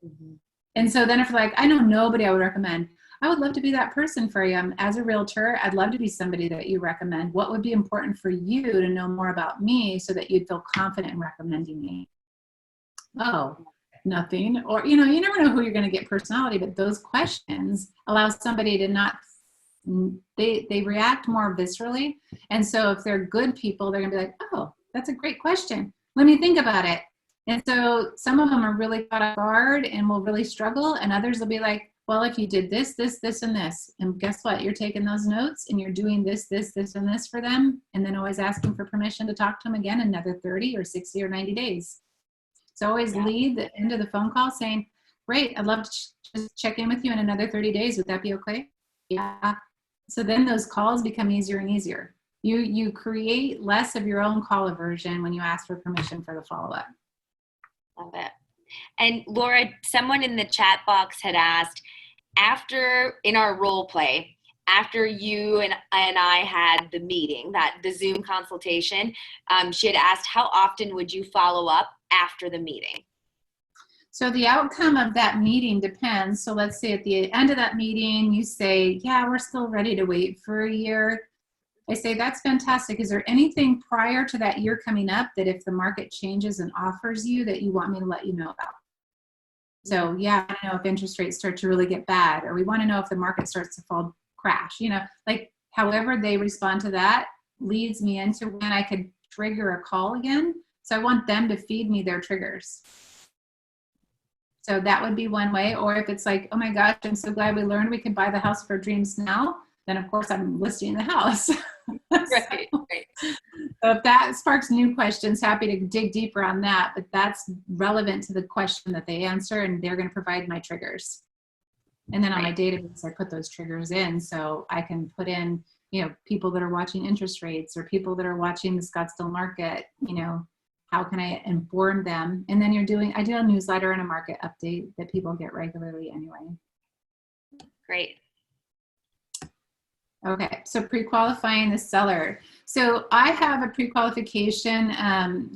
Mm-hmm. And so then if like, I know nobody I would recommend, I would love to be that person for you. As a realtor, I'd love to be somebody that you recommend. What would be important for you to know more about me so that you'd feel confident in recommending me? Oh, nothing. Or, you never know who you're going to get personality, but those questions allow somebody to not, they react more viscerally. And so if they're good people, they're going to be like, oh, that's a great question. Let me think about it. And so some of them are really caught off guard and will really struggle. And others will be like, well, if you did this, this, this, and this, and guess what? You're taking those notes and you're doing this, this, this, and this for them. And then always asking for permission to talk to them again another 30 or 60 or 90 days. So always lead the end of the phone call saying, great, I'd love to just check in with you in another 30 days. Would that be okay? Yeah. So then those calls become easier and easier. You create less of your own call aversion when you ask for permission for the follow-up. Love it. And Laura, someone in the chat box had asked, in our role play, after you and I had the meeting, the Zoom consultation, she had asked, how often would you follow up after the meeting? So the outcome of that meeting depends. So let's say at the end of that meeting, you say, yeah, we're still ready to wait for a year. I say, that's fantastic. Is there anything prior to that year coming up that if the market changes and offers you that you want me to let you know about? So yeah, I know if interest rates start to really get bad, or we want to know if the market starts to fall, crash, however they respond to that leads me into when I could trigger a call again. So I want them to feed me their triggers. So that would be one way. Or if it's like, oh my gosh, I'm so glad we learned we could buy the house of our dreams now, then of course I'm listing the house. Right. So if that sparks new questions, happy to dig deeper on that, but that's relevant to the question that they answer, and they're going to provide my triggers. And then on my database, I put those triggers in, so I can put in, people that are watching interest rates or people that are watching the Scottsdale market, how can I inform them? And then I do a newsletter and a market update that people get regularly anyway. Great. Okay, so pre-qualifying the seller. So I have a pre-qualification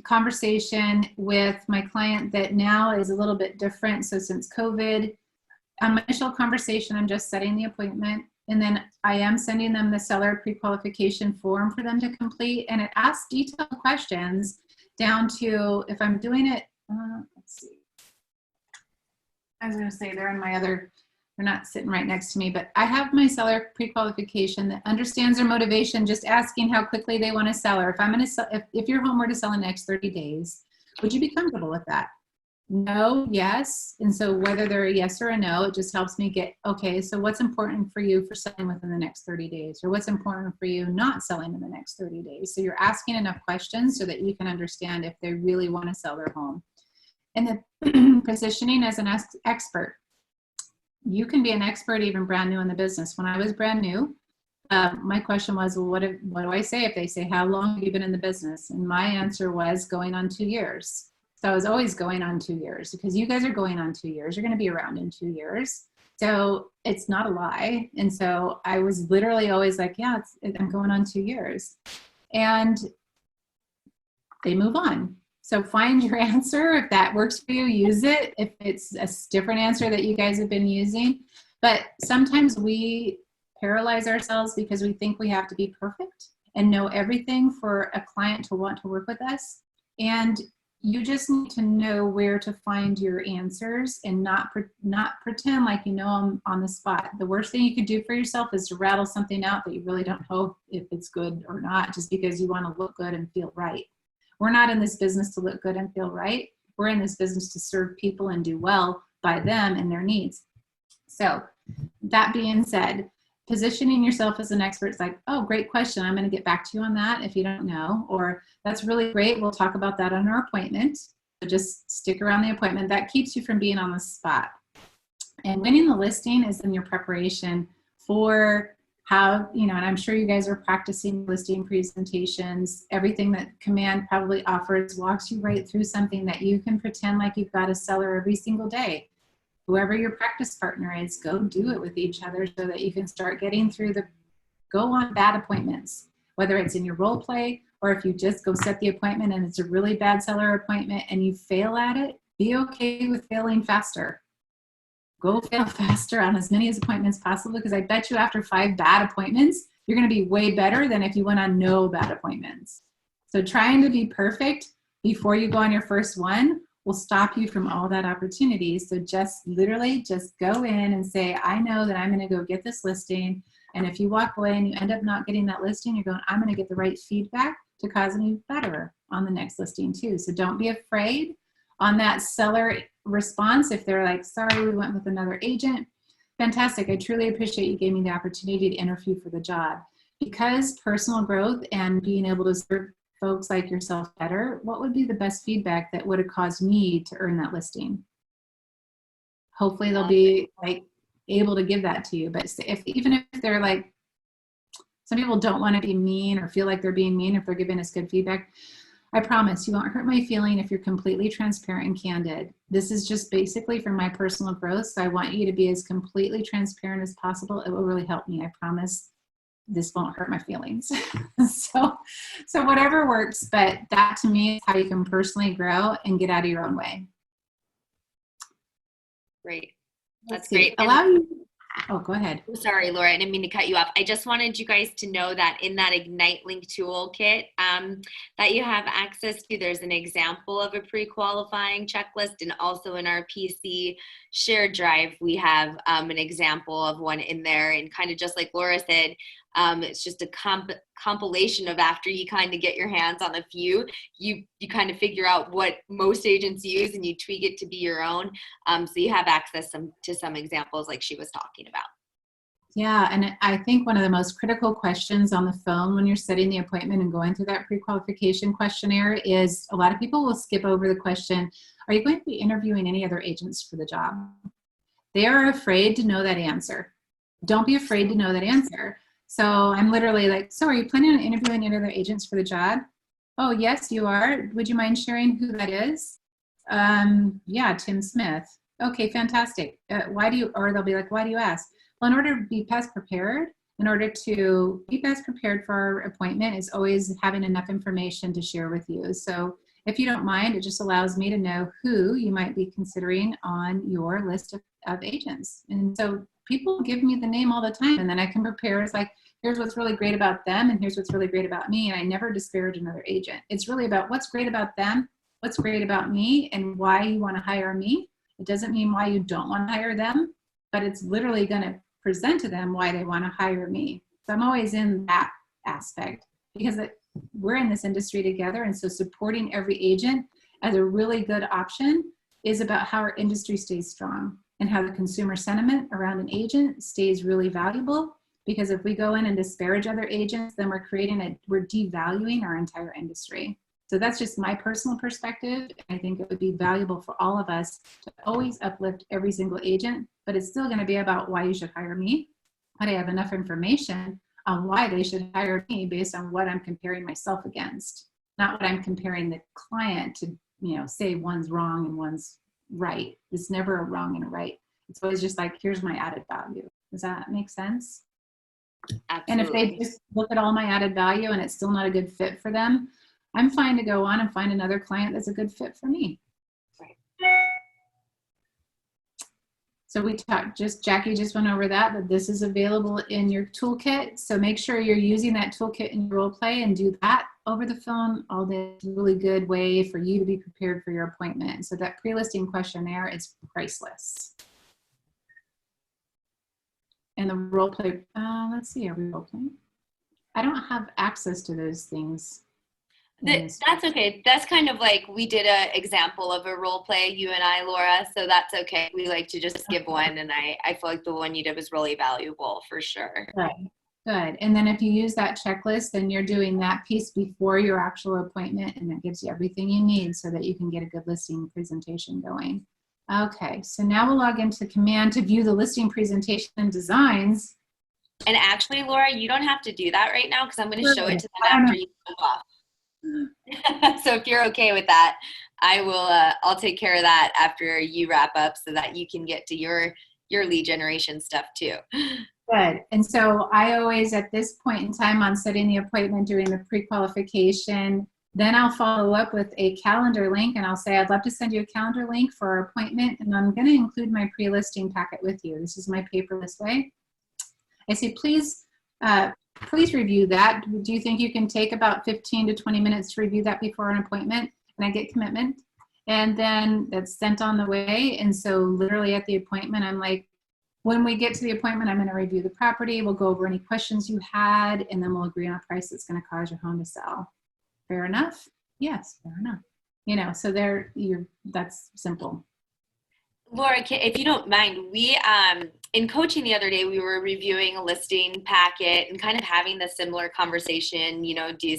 conversation with my client that now is a little bit different. So since COVID, on my initial conversation, I'm just setting the appointment, and then I am sending them the seller pre-qualification form for them to complete, and it asks detailed questions down to, if I'm doing it, let's see. I was going to say they're not sitting right next to me, but I have my seller pre-qualification that understands their motivation, just asking how quickly they want to sell, or if I'm going to sell, if your home were to sell in the next 30 days, would you be comfortable with that? no, yes. And so whether they're a yes or a no, it just helps me get, okay, so what's important for you for selling within the next 30 days? Or what's important for you not selling in the next 30 days? So you're asking enough questions so that you can understand if they really want to sell their home. And the positioning as an expert. You can be an expert even brand new in the business. When I was brand new, my question was, well, what do I say if they say, how long have you been in the business? And my answer was going on 2 years. So I was always going on 2 years because you guys are going on 2 years. You're going to be around in 2 years. So it's not a lie. And so I was literally always like, yeah, I'm going on 2 years. And they move on. So find your answer. If that works for you, use it. If it's a different answer that you guys have been using. But sometimes we paralyze ourselves because we think we have to be perfect and know everything for a client to want to work with us. And you just need to know where to find your answers and not pretend like you know them on the spot. The worst thing you could do for yourself is to rattle something out that you really don't know if it's good or not, just because you want to look good and feel right. We're not in this business to look good and feel right. We're in this business to serve people and do well by them and their needs. So that being said, positioning yourself as an expert is like, oh, great question. I'm going to get back to you on that if you don't know. Or that's really great. We'll talk about that on our appointment. So just stick around the appointment. That keeps you from being on the spot. And winning the listing is in your preparation for how, and I'm sure you guys are practicing listing presentations. Everything that Command probably offers walks you right through something that you can pretend like you've got a seller every single day. Whoever your practice partner is, go do it with each other so that you can start getting through go on bad appointments, whether it's in your role play or if you just go set the appointment and it's a really bad seller appointment and you fail at it, be okay with failing faster. Go fail faster on as many appointments as possible, because I bet you after 5 bad appointments, you're going to be way better than if you went on no bad appointments. So trying to be perfect before you go on your first one will stop you from all that opportunity. So just literally just go in and say, I know that I'm going to go get this listing. And if you walk away and you end up not getting that listing, you're going, I'm going to get the right feedback to cause me better on the next listing too. So don't be afraid on that seller response. If they're like, sorry, we went with another agent. Fantastic. I truly appreciate you gave me the opportunity to interview for the job. Because personal growth and being able to serve folks like yourself better, what would be the best feedback that would have caused me to earn that listing? Hopefully they'll be like able to give that to you. But even if they're like, some people don't want to be mean or feel like they're being mean if they're giving us good feedback. I promise you won't hurt my feeling if you're completely transparent and candid. This is just basically for my personal growth. So I want you to be as completely transparent as possible. It will really help me. I promise. This won't hurt my feelings. so whatever works, but that to me is how you can personally grow and get out of your own way. Great. That's great. Oh, go ahead. Sorry, Laura, I didn't mean to cut you off. I just wanted you guys to know that in that Ignite Link toolkit that you have access to, there's an example of a pre-qualifying checklist, and also in our PC shared drive, we have an example of one in there. And kind of just like Laura said, it's just a compilation of after you kind of get your hands on a few, you kind of figure out what most agents use and you tweak it to be your own. So you have access to some examples like she was talking about. Yeah, and I think one of the most critical questions on the phone when you're setting the appointment and going through that pre-qualification questionnaire is a lot of people will skip over the question, are you going to be interviewing any other agents for the job? They are afraid to know that answer. Don't be afraid to know that answer. So I'm literally like, so are you planning on interviewing any other agents for the job? Oh, yes, you are. Would you mind sharing who that is? Yeah, Tim Smith. Okay, fantastic. Or they'll be like, why do you ask? Well, in order to be best prepared, for our appointment is always having enough information to share with you. So if you don't mind, it just allows me to know who you might be considering on your list of agents. And so people give me the name all the time, and then I can prepare. It's like, here's what's really great about them, and here's what's really great about me. And I never disparage another agent. It's really about what's great about them, what's great about me, and why you want to hire me. It doesn't mean why you don't want to hire them, but it's literally going to present to them why they want to hire me. So I'm always in that aspect because we're in this industry together. And so supporting every agent as a really good option is about how our industry stays strong and how the consumer sentiment around an agent stays really valuable. Because if we go in and disparage other agents, then we're devaluing our entire industry. So that's just my personal perspective. I think it would be valuable for all of us to always uplift every single agent, but it's still going to be about why you should hire me. But I have enough information on why they should hire me based on what I'm comparing myself against, not what I'm comparing the client to, say one's wrong and one's right. It's never a wrong and a right. It's always just like, here's my added value. Does that make sense? Absolutely. And if they just look at all my added value and it's still not a good fit for them, I'm fine to go on and find another client that's a good fit for me. Right. So Jackie just went over that, but this is available in your toolkit. So make sure you're using that toolkit in your role play and do that over the phone all day. It's a really good way for you to be prepared for your appointment. So that pre-listing questionnaire is priceless. And the role play, let's see, are we role playing? I don't have access to those things. That's okay. That's kind of like we did an example of a role play, you and I, Laura. So that's okay. We like to just give one, and I feel like the one you did was really valuable for sure. Good. And then if you use that checklist, then you're doing that piece before your actual appointment, and that gives you everything you need so that you can get a good listing presentation going. Okay, so now we'll log into Command to view the listing presentation and designs. And actually, Laura, you don't have to do that right now because I'm going to show it to them after you go off. So if you're okay with that, I'll take care of that after you wrap up so that you can get to your lead generation stuff too. Good. And so I always, at this point in time on setting the appointment, doing the pre-qualification, then I'll follow up with a calendar link and I'll say, I'd love to send you a calendar link for our appointment. And I'm going to include my pre-listing packet with you. This is my paperless way. I say, please review that. Do you think you can take about 15 to 20 minutes to review that before an appointment? And I get commitment. And then that's sent on the way. And so literally at the appointment, I'm like, when we get to the appointment, I'm going to review the property. We'll go over any questions you had, and then we'll agree on a price that's going to cause your home to sell. Fair enough? Yes, fair enough. So that's simple. Laura, if you don't mind, we in coaching the other day, we were reviewing a listing packet and kind of having the similar conversation. Do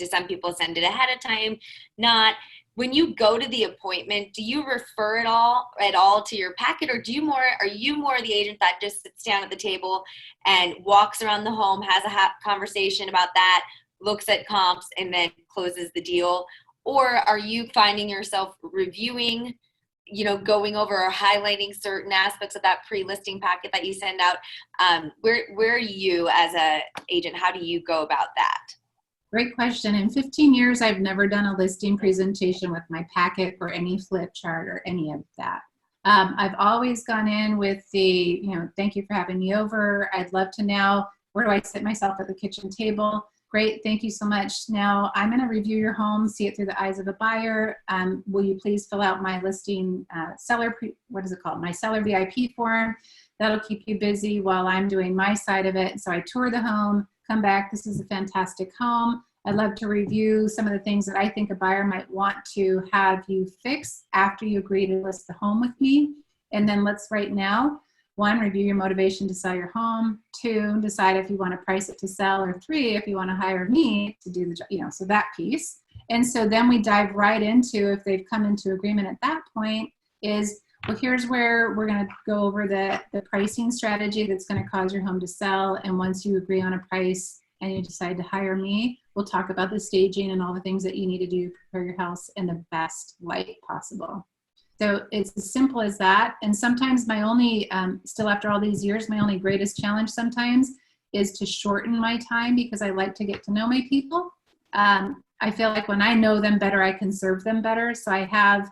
some people send it ahead of time? Not. When you go to the appointment, do you refer at all to your packet, or are you more the agent that just sits down at the table and walks around the home, has a conversation about that, looks at comps, and then closes the deal? Or are you finding yourself reviewing, going over or highlighting certain aspects of that pre-listing packet that you send out? Where are you as an agent? How do you go about that? Great question. In 15 years, I've never done a listing presentation with my packet or any flip chart or any of that. I've always gone in with the, thank you for having me over. I'd love to know, where do I sit myself at the kitchen table? Great, thank you so much. Now I'm going to review your home, see it through the eyes of a buyer. Will you please fill out my listing my seller VIP form? That'll keep you busy while I'm doing my side of it. So I tour the home, come back. This is a fantastic home. I'd love to review some of the things that I think a buyer might want to have you fix after you agree to list the home with me. And then let's right now, 1, review your motivation to sell your home. 2, decide if you want to price it to sell. Or 3, if you want to hire me to do the job, so that piece. And so then we dive right into, if they've come into agreement at that point, is, well, here's where we're going to go over the pricing strategy that's going to cause your home to sell. And once you agree on a price and you decide to hire me, we'll talk about the staging and all the things that you need to do to prepare your house in the best light possible. So it's as simple as that. And sometimes my only, still after all these years, my only greatest challenge sometimes is to shorten my time, because I like to get to know my people. I feel like when I know them better, I can serve them better. So I have,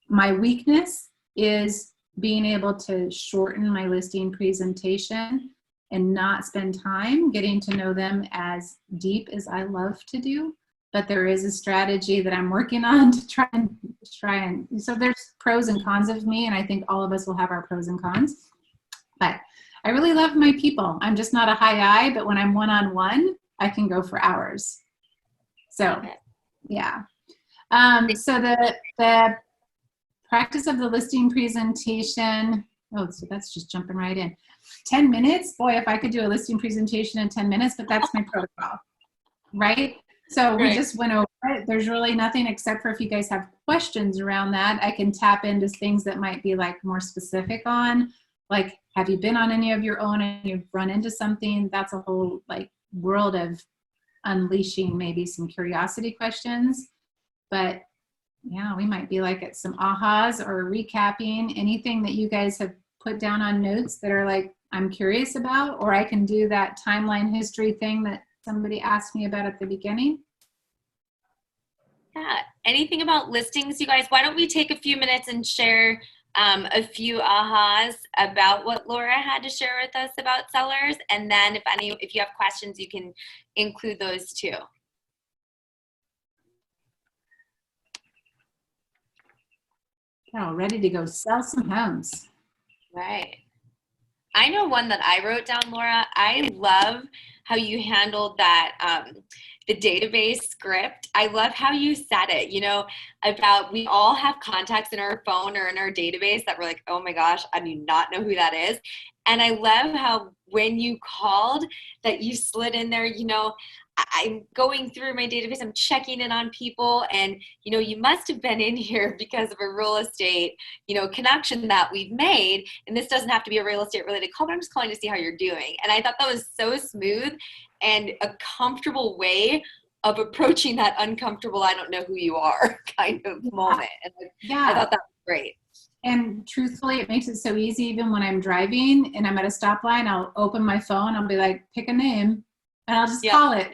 my weakness is being able to shorten my listing presentation and not spend time getting to know them as deep as I love to do. But there is a strategy that I'm working on to try and, so there's pros and cons of me, and I think all of us will have our pros and cons. But I really love my people. I'm just not a high I, but when I'm one-on-one, I can go for hours. So, yeah. So the Practice of the listing presentation. Oh, so that's just jumping right in. 10 minutes? Boy, if I could do a listing presentation in 10 minutes, but that's my protocol, right? So we just went over it. There's really nothing except for if you guys have questions around that, I can tap into things that might be like more specific on, like, have you been on any of your own and you've run into something? That's a whole like world of unleashing maybe some curiosity questions. But yeah, we might be like at some ahas or recapping anything that you guys have put down on notes that are like, I'm curious about, or I can do that timeline history thing that somebody asked me about at the beginning. Yeah. Anything about listings, you guys? Why don't we take a few minutes and share a few ahas about what Laura had to share with us about sellers, and then if you have questions, you can include those too. Oh, ready to go sell some homes. Right. I know one that I wrote down, Laura. I love how you handled that, the database script. I love how you said it, about we all have contacts in our phone or in our database that we're like, oh my gosh, I do not know who that is. And I love how when you called that you slid in there, I'm going through my database, I'm checking in on people, and you must have been in here because of a real estate connection that we've made, and this doesn't have to be a real estate related call, but I'm just calling to see how you're doing. And I thought that was so smooth and a comfortable way of approaching that uncomfortable, I don't know who you are kind of moment. And I thought that was great. And truthfully, it makes it so easy. Even when I'm driving and I'm at a stoplight, I'll open my phone, I'll be like, pick a name, and I'll just call it.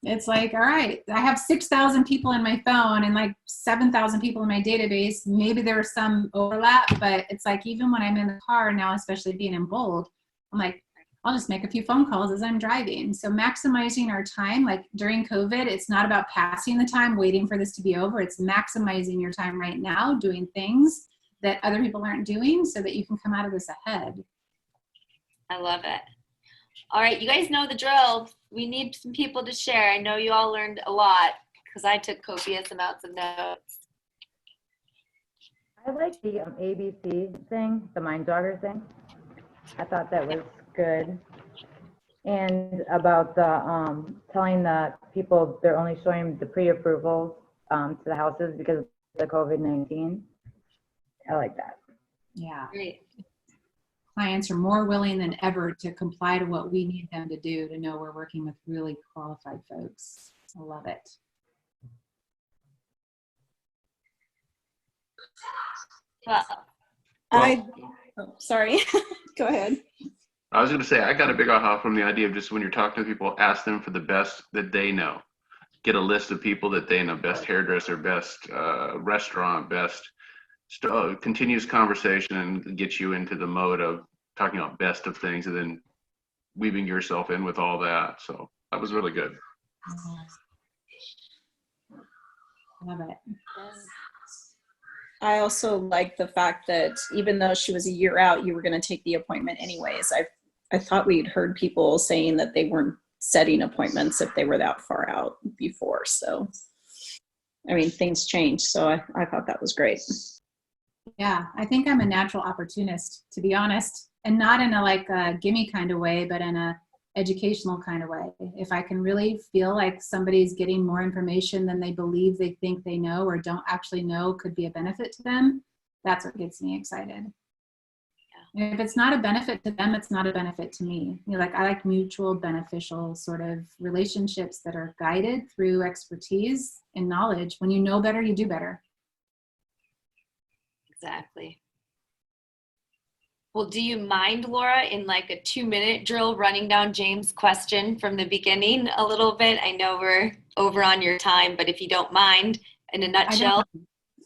It's like, all right, I have 6,000 people in my phone and like 7,000 people in my database. Maybe there was some overlap, but it's like, even when I'm in the car now, especially being in bold, I'm like, I'll just make a few phone calls as I'm driving. So maximizing our time, like during COVID, it's not about passing the time, waiting for this to be over. It's maximizing your time right now, doing things that other people aren't doing so that you can come out of this ahead. I love it. All right, you guys know the drill. We need some people to share. I know you all learned a lot because I took copious amounts of notes. I like the ABC thing, the mind jogger thing. I thought that was good. And about the telling the people they're only showing the pre-approvals to the houses because of the COVID-19. I like that. Yeah. Great. Clients are more willing than ever to comply to what we need them to do, to know we're working with really qualified folks. I love it. Sorry. Go ahead. I was going to say, I got a big aha from the idea of just when you're talking to people, ask them for the best that they know. Get a list of people that they know, best hairdresser, best restaurant, best continuous conversation, and get you into the mode of talking about best of things and then weaving yourself in with all that. So that was really good. Love it. I also like the fact that even though she was a year out, you were going to take the appointment anyways. I thought we'd heard people saying that they weren't setting appointments if they were that far out before. So, I mean, things change. So I thought that was great. Yeah, I think I'm a natural opportunist, to be honest, and not in a like a gimme kind of way, but in a educational kind of way. If I can really feel like somebody's getting more information than they believe they think they know or don't actually know could be a benefit to them, that's what gets me excited. Yeah. If it's not a benefit to them, it's not a benefit to me. I like mutual beneficial sort of relationships that are guided through expertise and knowledge. When you know better, you do better. Exactly. Well, do you mind, Laura, in like a 2-minute drill, running down James' question from the beginning a little bit? I know we're over on your time, but if you don't mind, in a nutshell.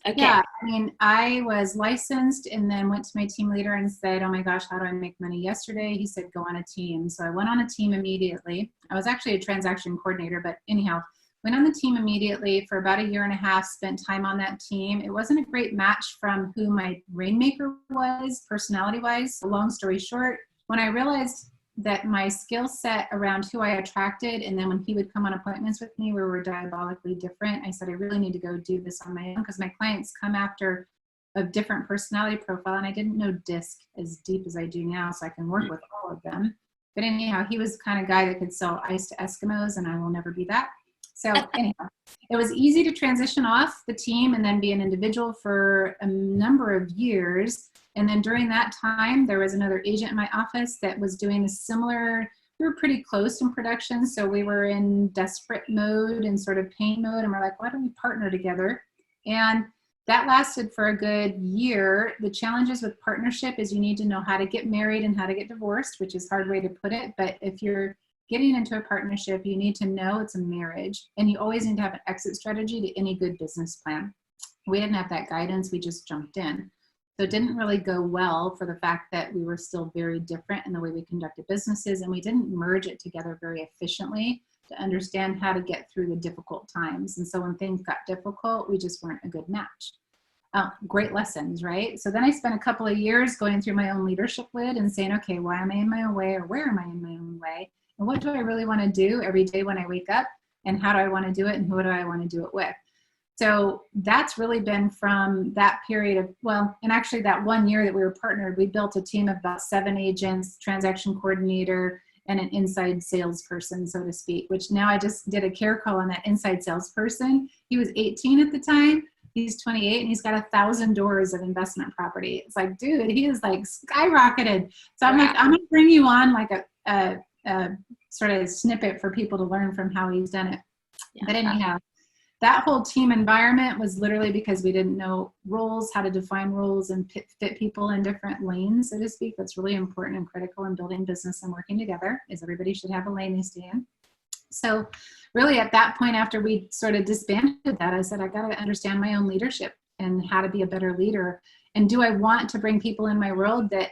Okay. Yeah, I mean, I was licensed and then went to my team leader and said, oh my gosh, how do I make money yesterday? He said, go on a team. So I went on a team immediately. I was actually a transaction coordinator, but anyhow, went on the team immediately for about 1.5 years, spent time on that team. It wasn't a great match from who my rainmaker was, personality-wise. So long story short, when I realized that my skill set around who I attracted, and then when he would come on appointments with me, we were diabolically different, I said, I really need to go do this on my own, because my clients come after of different personality profile, and I didn't know DISC as deep as I do now, so I can work with all of them. But anyhow, he was the kind of guy that could sell ice to Eskimos, and I will never be that. So anyhow, it was easy to transition off the team and then be an individual for a number of years. And then during that time, there was another agent in my office that was doing a similar, we were pretty close in production. So we were in desperate mode and sort of pain mode. And we're like, why don't we partner together? And that lasted for a good year. The challenges with partnership is you need to know how to get married and how to get divorced, which is a hard way to put it. But if you're getting into a partnership, you need to know it's a marriage, and you always need to have an exit strategy to any good business plan. We didn't have that guidance. We just jumped in. So it didn't really go well for the fact that we were still very different in the way we conducted businesses, and we didn't merge it together very efficiently to understand how to get through the difficult times. And so when things got difficult, we just weren't a good match. Great lessons, right? So then I spent a couple of years going through my own leadership lid and saying, okay, why am I in my own way, or where am I in my own way? And what do I really want to do every day when I wake up? And how do I want to do it? And who do I want to do it with? So that's really been from that period of, well, and actually that 1 year that we were partnered, we built a team of about 7 agents, transaction coordinator, and an inside salesperson, so to speak, which now I just did a care call on that inside salesperson. He was 18 at the time. He's 28, and he's got 1,000 doors of investment property. It's like, dude, he is like skyrocketed. So I'm like, I'm going to bring you on like a sort of snippet for people to learn from how he's done it. Yeah. But anyhow, that whole team environment was literally because we didn't know roles, how to define roles and fit people in different lanes, so to speak. That's really important and critical in building business and working together, is everybody should have a lane they stay in. So really at that point, after we sort of disbanded that, I said, I got to understand my own leadership and how to be a better leader. And do I want to bring people in my world that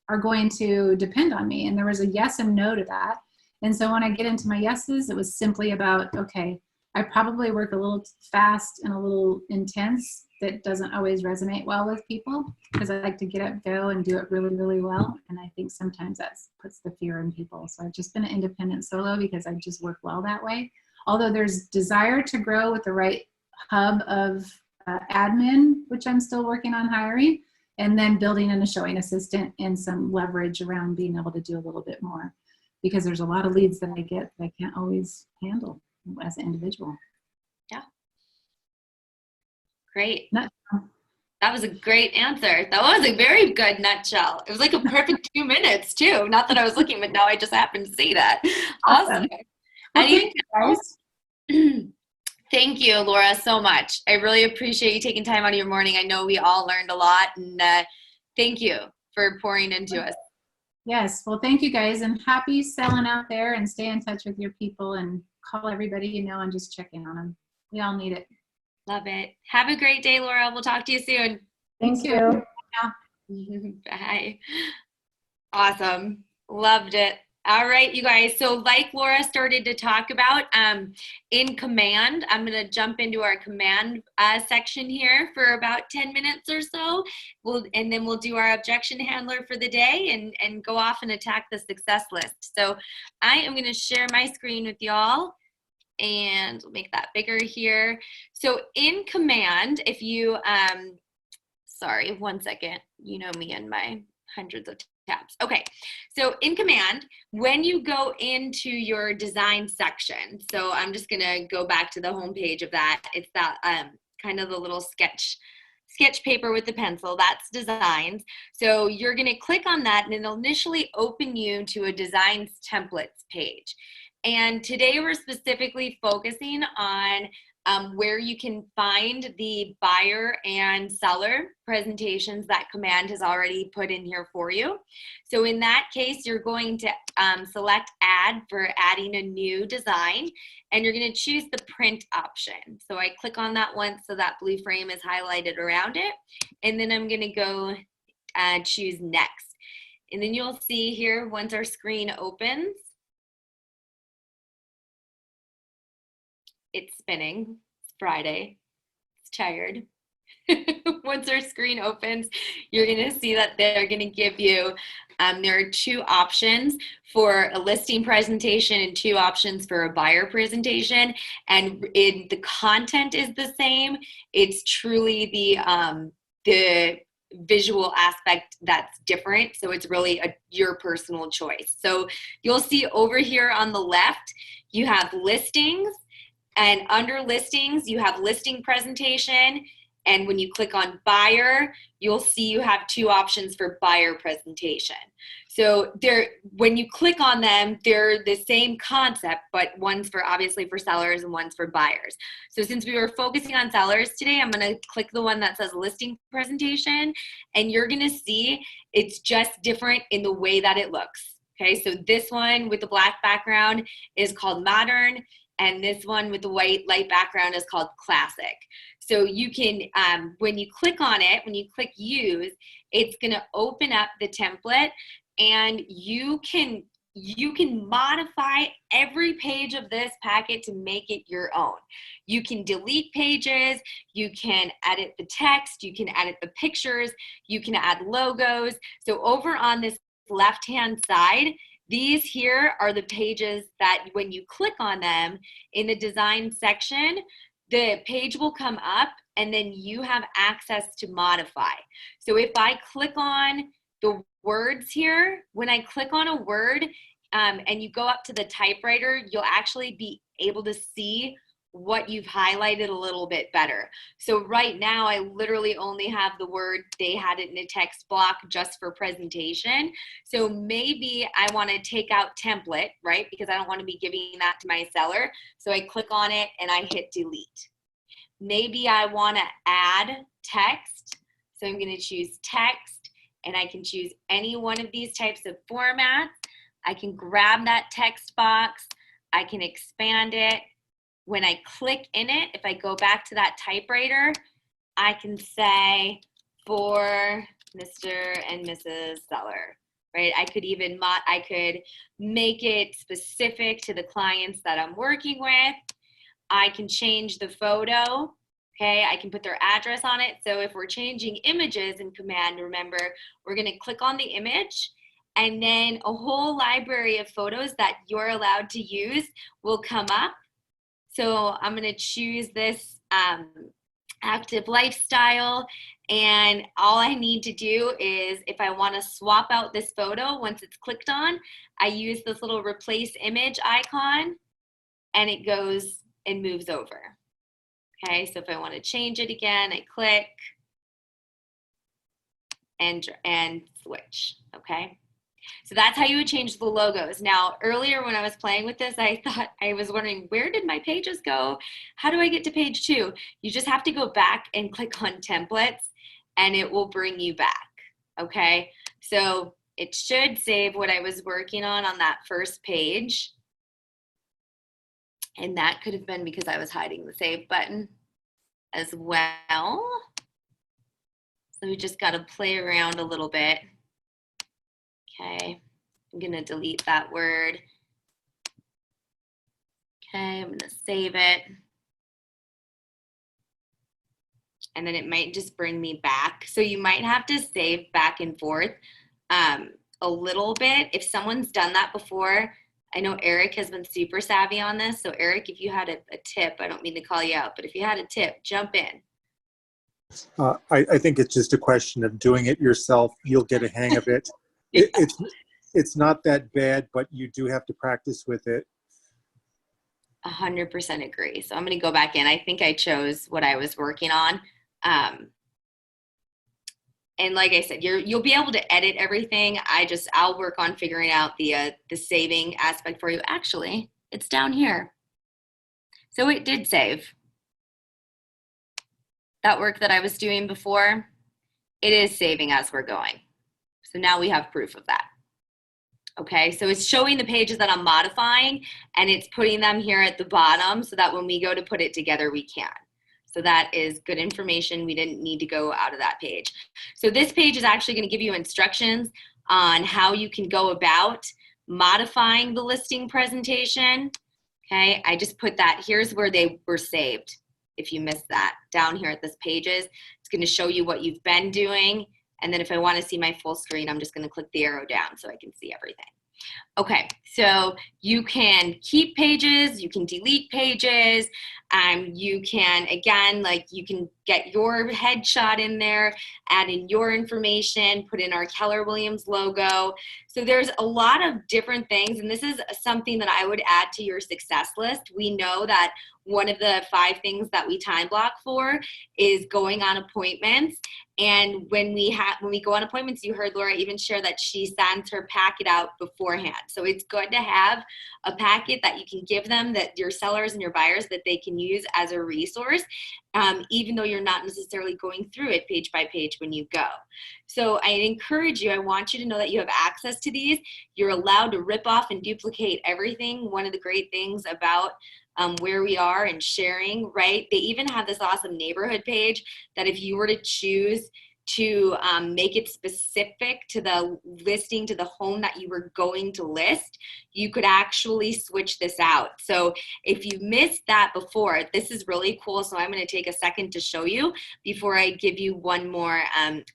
are going to depend on me? And there was a yes and no to that. And so when I get into my yeses, it was simply about, okay, I probably work a little fast and a little intense. That doesn't always resonate well with people, because I like to get up, go, and do it really, really well. And I think sometimes that puts the fear in people. So I've just been an independent solo because I just work well that way. Although there's desire to grow with the right hub of admin, which I'm still working on hiring, and then building in a showing assistant and some leverage around being able to do a little bit more, because there's a lot of leads that I get that I can't always handle as an individual. Yeah. Great. That was a great answer. That was a very good nutshell. It was like a perfect 2 minutes too. Not that I was looking, but now I just happened to see that. Awesome. Well, thank you guys. Thank you, Laura, so much. I really appreciate you taking time out of your morning. I know we all learned a lot, and thank you for pouring into us. Yes. Well, thank you guys, and happy selling out there, and stay in touch with your people and call everybody you know and just check in on them. We all need it. Love it. Have a great day, Laura. We'll talk to you soon. Thank you. Bye. Awesome. Loved it. All right, you guys. So like Laura started to talk about, in command, I'm going to jump into our command section here for about 10 minutes or so. And then we'll do our objection handler for the day and go off and attack the success list. So I am going to share my screen with y'all. And we'll make that bigger here. So in command, if you, sorry, 1 second, you know me and my hundreds of tabs. Okay, so in command, when you go into your design section, so I'm just gonna go back to the home page of that. It's that kind of the little sketch paper with the pencil, that's designs. So you're gonna click on that and it'll initially open you to a designs templates page. And today we're specifically focusing on where you can find the buyer and seller presentations that command has already put in here for you. So in that case, you're going to select add for adding a new design, and you're going to choose the print option. So I click on that once so that blue frame is highlighted around it, and then I'm going to go choose next. And then you'll see here, once our screen opens, it's spinning. It's Friday. It's tired. Once our screen opens, you're going to see that they're going to give you, there are 2 options for a listing presentation and 2 options for a buyer presentation. And the content is the same. It's truly the visual aspect that's different. So it's really your personal choice. So you'll see over here on the left, you have listings, and under listings, you have listing presentation. And when you click on buyer, you'll see you have two options for buyer presentation. So when you click on them, they're the same concept, but one's for obviously for sellers and one's for buyers. So since we were focusing on sellers today, I'm gonna click the one that says listing presentation, and you're gonna see it's just different in the way that it looks. Okay, so this one with the black background is called modern, and this one with the white light background is called classic. So you can, when you click on it, when you click use, it's gonna open up the template, and you can modify every page of this packet to make it your own. You can delete pages, you can edit the text, you can edit the pictures, you can add logos. So over on this left-hand side, these here are the pages that when you click on them in the design section, the page will come up and then you have access to modify. So if I click on the words here, when I click on a word and you go up to the typewriter, you'll actually be able to see what you've highlighted a little bit better. So right now, I literally only have the word, they had it in a text block just for presentation. So maybe I want to take out template, right? Because I don't want to be giving that to my seller. So I click on it and I hit delete. Maybe I want to add text. So I'm going to choose text, and I can choose any one of these types of formats. I can grab that text box. I can expand it. When I click in it, if I go back to that typewriter, I can say for Mr. and Mrs. Seller, right? I could even, I could make it specific to the clients that I'm working with. I can change the photo, okay? I can put their address on it. So if we're changing images in Command, remember, we're gonna click on the image, and then a whole library of photos that you're allowed to use will come up. So I'm gonna choose this active lifestyle, and all I need to do is, if I wanna swap out this photo, once it's clicked on, I use this little replace image icon, and it goes and moves over. Okay, so if I wanna change it again, I click and switch, okay? So that's how you would change the logos. Now, earlier when I was playing with this, I was wondering, where did my pages go? How do I get to page 2? You just have to go back and click on templates, and it will bring you back, okay? So it should save what I was working on that first page. And that could have been because I was hiding the save button as well. So we just got to play around a little bit. Okay, I'm gonna delete that word. Okay, I'm gonna save it. And then it might just bring me back. So you might have to save back and forth a little bit. If someone's done that before, I know Eric has been super savvy on this. So Eric, if you had a tip, I don't mean to call you out, but if you had a tip, jump in. I think it's just a question of doing it yourself. You'll get a hang of it. It's not that bad, but you do have to practice with it. 100% agree. So I'm going to go back in. I think I chose what I was working on. And like I said, you'll be able to edit everything. I'll work on figuring out the saving aspect for you. Actually, it's down here. So it did save. That work that I was doing before, it is saving as we're going. So now we have proof of that. Okay, so it's showing the pages that I'm modifying, and it's putting them here at the bottom so that when we go to put it together, we can. So that is good information. We didn't need to go out of that page. So this page is actually going to give you instructions on how you can go about modifying the listing presentation. Okay, I just put that, here's where they were saved. If you missed that, down here at this pages, it's going to show you what you've been doing. And then if I want to see my full screen, I'm just going to click the arrow down so I can see everything. Okay, so you can keep pages, you can delete pages. You can, again, like you can get your headshot in there, add in your information, put in our Keller Williams logo. So there's a lot of different things, and this is something that I would add to your success list. We know that one of the 5 things that we time block for is going on appointments. And when we go on appointments, you heard Laura even share that she sends her packet out beforehand. So it's good to have a packet that you can give them, that your sellers and your buyers, that they can use as a resource, even though you're not necessarily going through it page by page when you go. So I encourage you, I want you to know that you have access to these. You're allowed to rip off and duplicate everything. One of the great things about where we are and sharing, right? They even have this awesome neighborhood page that if you were to choose to make it specific to the listing, to the home that you were going to list, you could actually switch this out. So if you missed that before, this is really cool. So I'm going to take a second to show you before I give you one more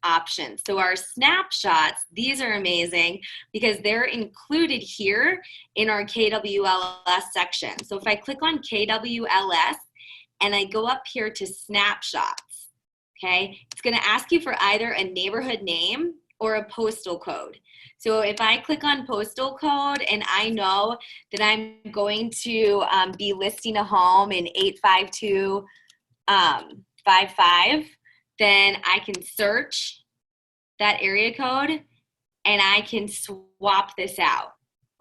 option. So our snapshots, these are amazing because they're included here in our KWLS section. So if I click on KWLS and I go up here to snapshots, okay, it's going to ask you for either a neighborhood name or a postal code. So if I click on postal code and I know that I'm going to be listing a home in 85255, then I can search that area code and I can swap this out,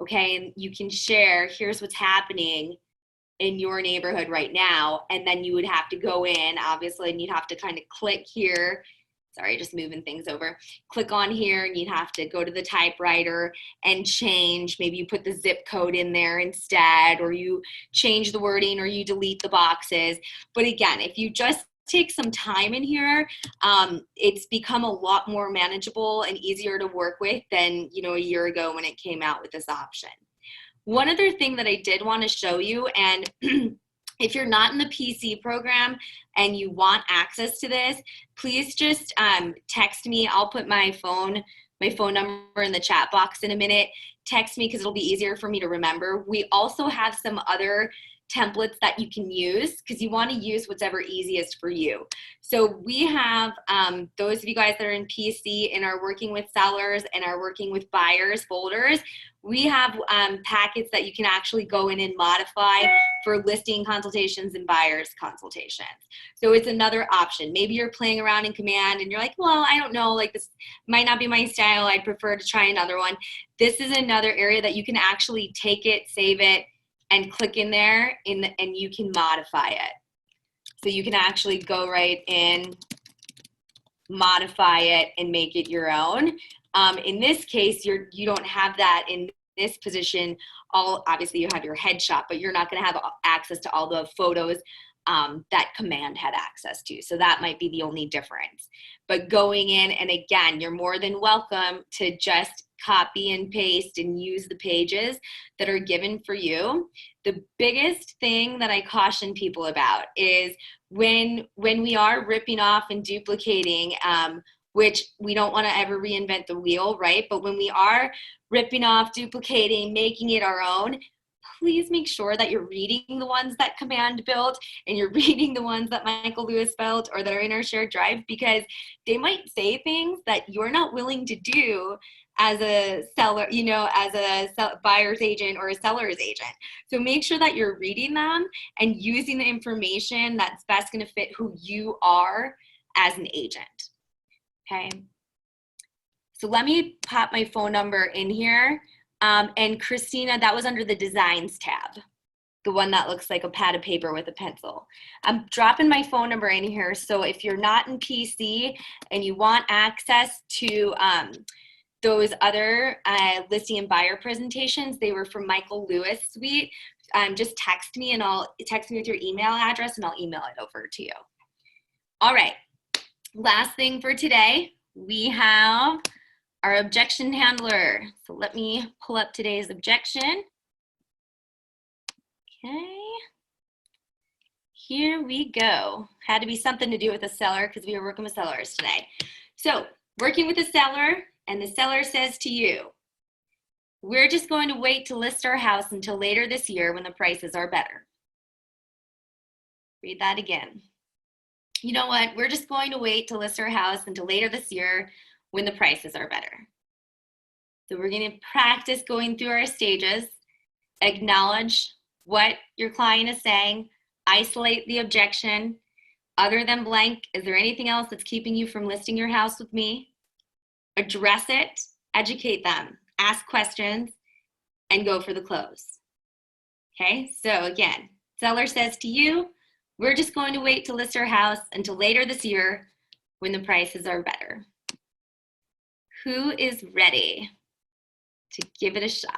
okay? And you can share, here's what's happening in your neighborhood right now, and then you would have to go in, obviously, and you'd have to kind of click here. Sorry, just moving things over. Click on here, and you'd have to go to the typewriter and change. Maybe you put the zip code in there instead, or you change the wording, or you delete the boxes. But again, if you just take some time in here, it's become a lot more manageable and easier to work with than, you know, a year ago when it came out with this option. One other thing that I did want to show you, and if you're not in the PC program and you want access to this, please just text me. I'll put my phone number in the chat box in a minute. Text me because it'll be easier for me to remember. We also have some other templates that you can use because you want to use whatever easiest for you. So we have those of you guys that are in PC and are working with sellers and are working with buyers folders, we have packets that you can actually go in and modify for listing consultations and buyers consultations. So it's another option. Maybe you're playing around in Command and you're like, well, I don't know, like this might not be my style. I'd prefer to try another one. This is another area that you can actually take it, save it, and click in there and you can modify it. So you can actually go right in, modify it, and make it your own. In this case, you don't have that in this position. Obviously you have your headshot, but you're not going to have access to all the photos that Command had access to. So that might be the only difference. But going in, and again, you're more than welcome to just copy and paste and use the pages that are given for you. The biggest thing that I caution people about is when we are ripping off and duplicating, which we don't want to ever reinvent the wheel, right? But when we are ripping off, duplicating, making it our own, please make sure that you're reading the ones that Command built and you're reading the ones that Michael Lewis built or that are in our shared drive, because they might say things that you're not willing to do as a seller, you know, as a buyer's agent or a seller's agent. So make sure that you're reading them and using the information that's best going to fit who you are as an agent. Okay. So let me pop my phone number in here. And Christina, that was under the Designs tab, the one that looks like a pad of paper with a pencil. I'm dropping my phone number in here. So if you're not in PC and you want access to those other listing and buyer presentations, they were from Michael Lewis Suite, just text me with your email address and I'll email it over to you. All right, last thing for today, we have our objection handler. So let me pull up today's objection. Okay, here we go. Had to be something to do with a seller because we were working with sellers today. So working with a seller, and the seller says to you, we're just going to wait to list our house until later this year when the prices are better. Read that again. You know what? We're just going to wait to list our house until later this year when the prices are better. So we're going to practice going through our stages, acknowledge what your client is saying, isolate the objection. Other than blank, is there anything else that's keeping you from listing your house with me? Address it, educate them, ask questions, and go for the close. Okay, so again, seller says to you, we're just going to wait to list our house until later this year when the prices are better. Who is ready to give it a shot?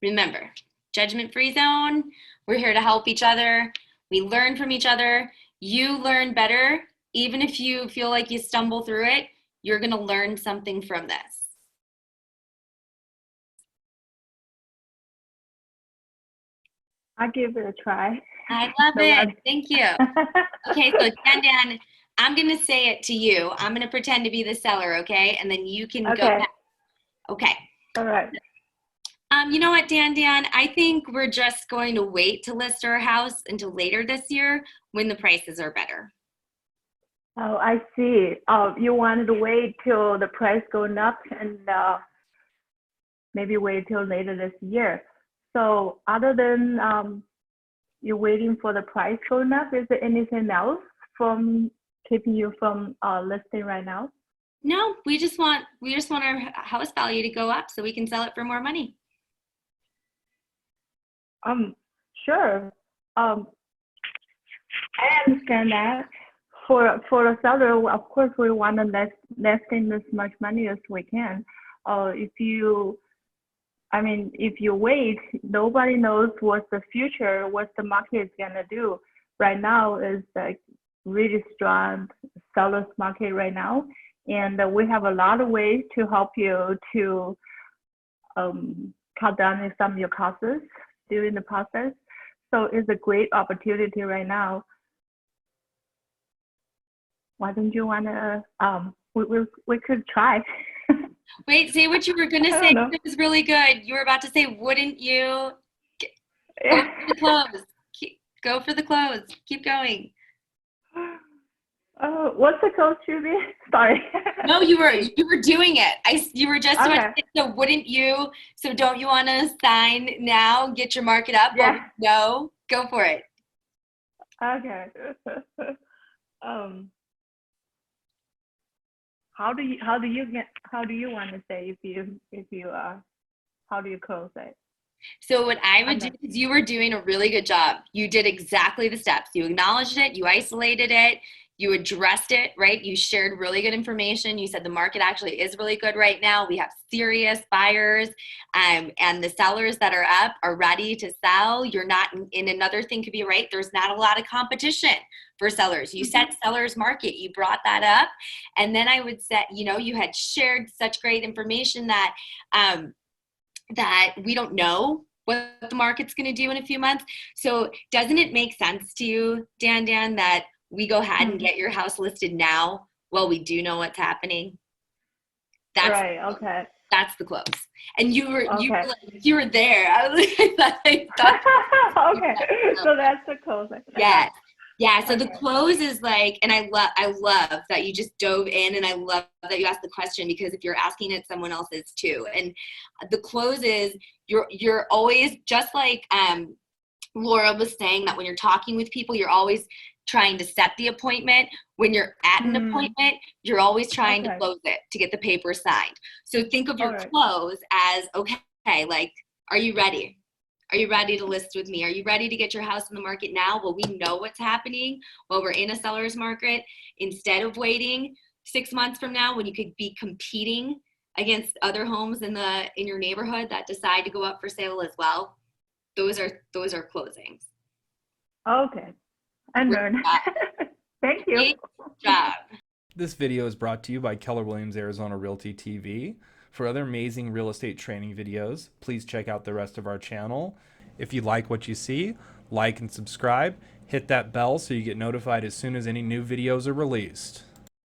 Remember, judgment-free zone. We're here to help each other. We learn from each other. You learn better. Even if you feel like you stumble through it, you're going to learn something from this. I'll give it a try. I love it. Thank you. Okay, so Dan, I'm going to say it to you. I'm going to pretend to be the seller, okay? And then you can go back. Okay. All right. You know what, Dan, I think we're just going to wait to list our house until later this year when the prices are better. Oh, I see. You wanted to wait till the price going up and maybe wait till later this year. So other than you're waiting for the price going up, is there anything else from keeping you from listing right now? No, we just want our house value to go up so we can sell it for more money. Sure. I understand that. For a seller, of course, we want to less in as much money as we can. If you wait, nobody knows what the future, what the market is gonna do. Right now is like really strong seller's market right now, and we have a lot of ways to help you to cut down some of your costs during the process. So it's a great opportunity right now. Why don't you wanna we could try. Wait, say what you were gonna say. It was really good. You were about to say, wouldn't you? Go for the close. Go for the close. Keep going. What's the close, Julie? Sorry. No, you were doing it. You were just okay. So wouldn't you? So don't you want to sign now? Get your market up? Yeah. No. Go for it. Okay. How do you want to say how do you close it? So what I would do is you were doing a really good job. You did exactly the steps. You acknowledged it, you isolated it, you addressed it, right? You shared really good information. You said the market actually is really good right now. We have serious buyers, and the sellers that are up are ready to sell. You're not in another thing could be right. There's not a lot of competition for sellers. You said sellers market, you brought that up. And then I would say, you had shared such great information that, that we don't know what the market's going to do in a few months. So doesn't it make sense to you, Dan, that we go ahead and get your house listed now while we do know what's happening? That's right. Okay. That's the close. And you were there. I thought okay. So that's the close. Yes. Yeah, so the close is like, and I love that you just dove in, and I love that you asked the question, because if you're asking it, someone else is too. And the close is you're always, just like Laura was saying, that when you're talking with people, you're always trying to set the appointment. When you're at an appointment, you're always trying to close it, to get the paper signed. So think of your close as, okay, like, are you ready? Are you ready to list with me? Are you ready to get your house in the market now? Well, we know what's happening while we're in a seller's market, instead of waiting 6 months from now when you could be competing against other homes in your neighborhood that decide to go up for sale as well. Those are closings. Okay. I learned. Thank you. Great job. This video is brought to you by Keller Williams Arizona Realty TV. For other amazing real estate training videos, please check out the rest of our channel. If you like what you see, like and subscribe. Hit that bell so you get notified as soon as any new videos are released.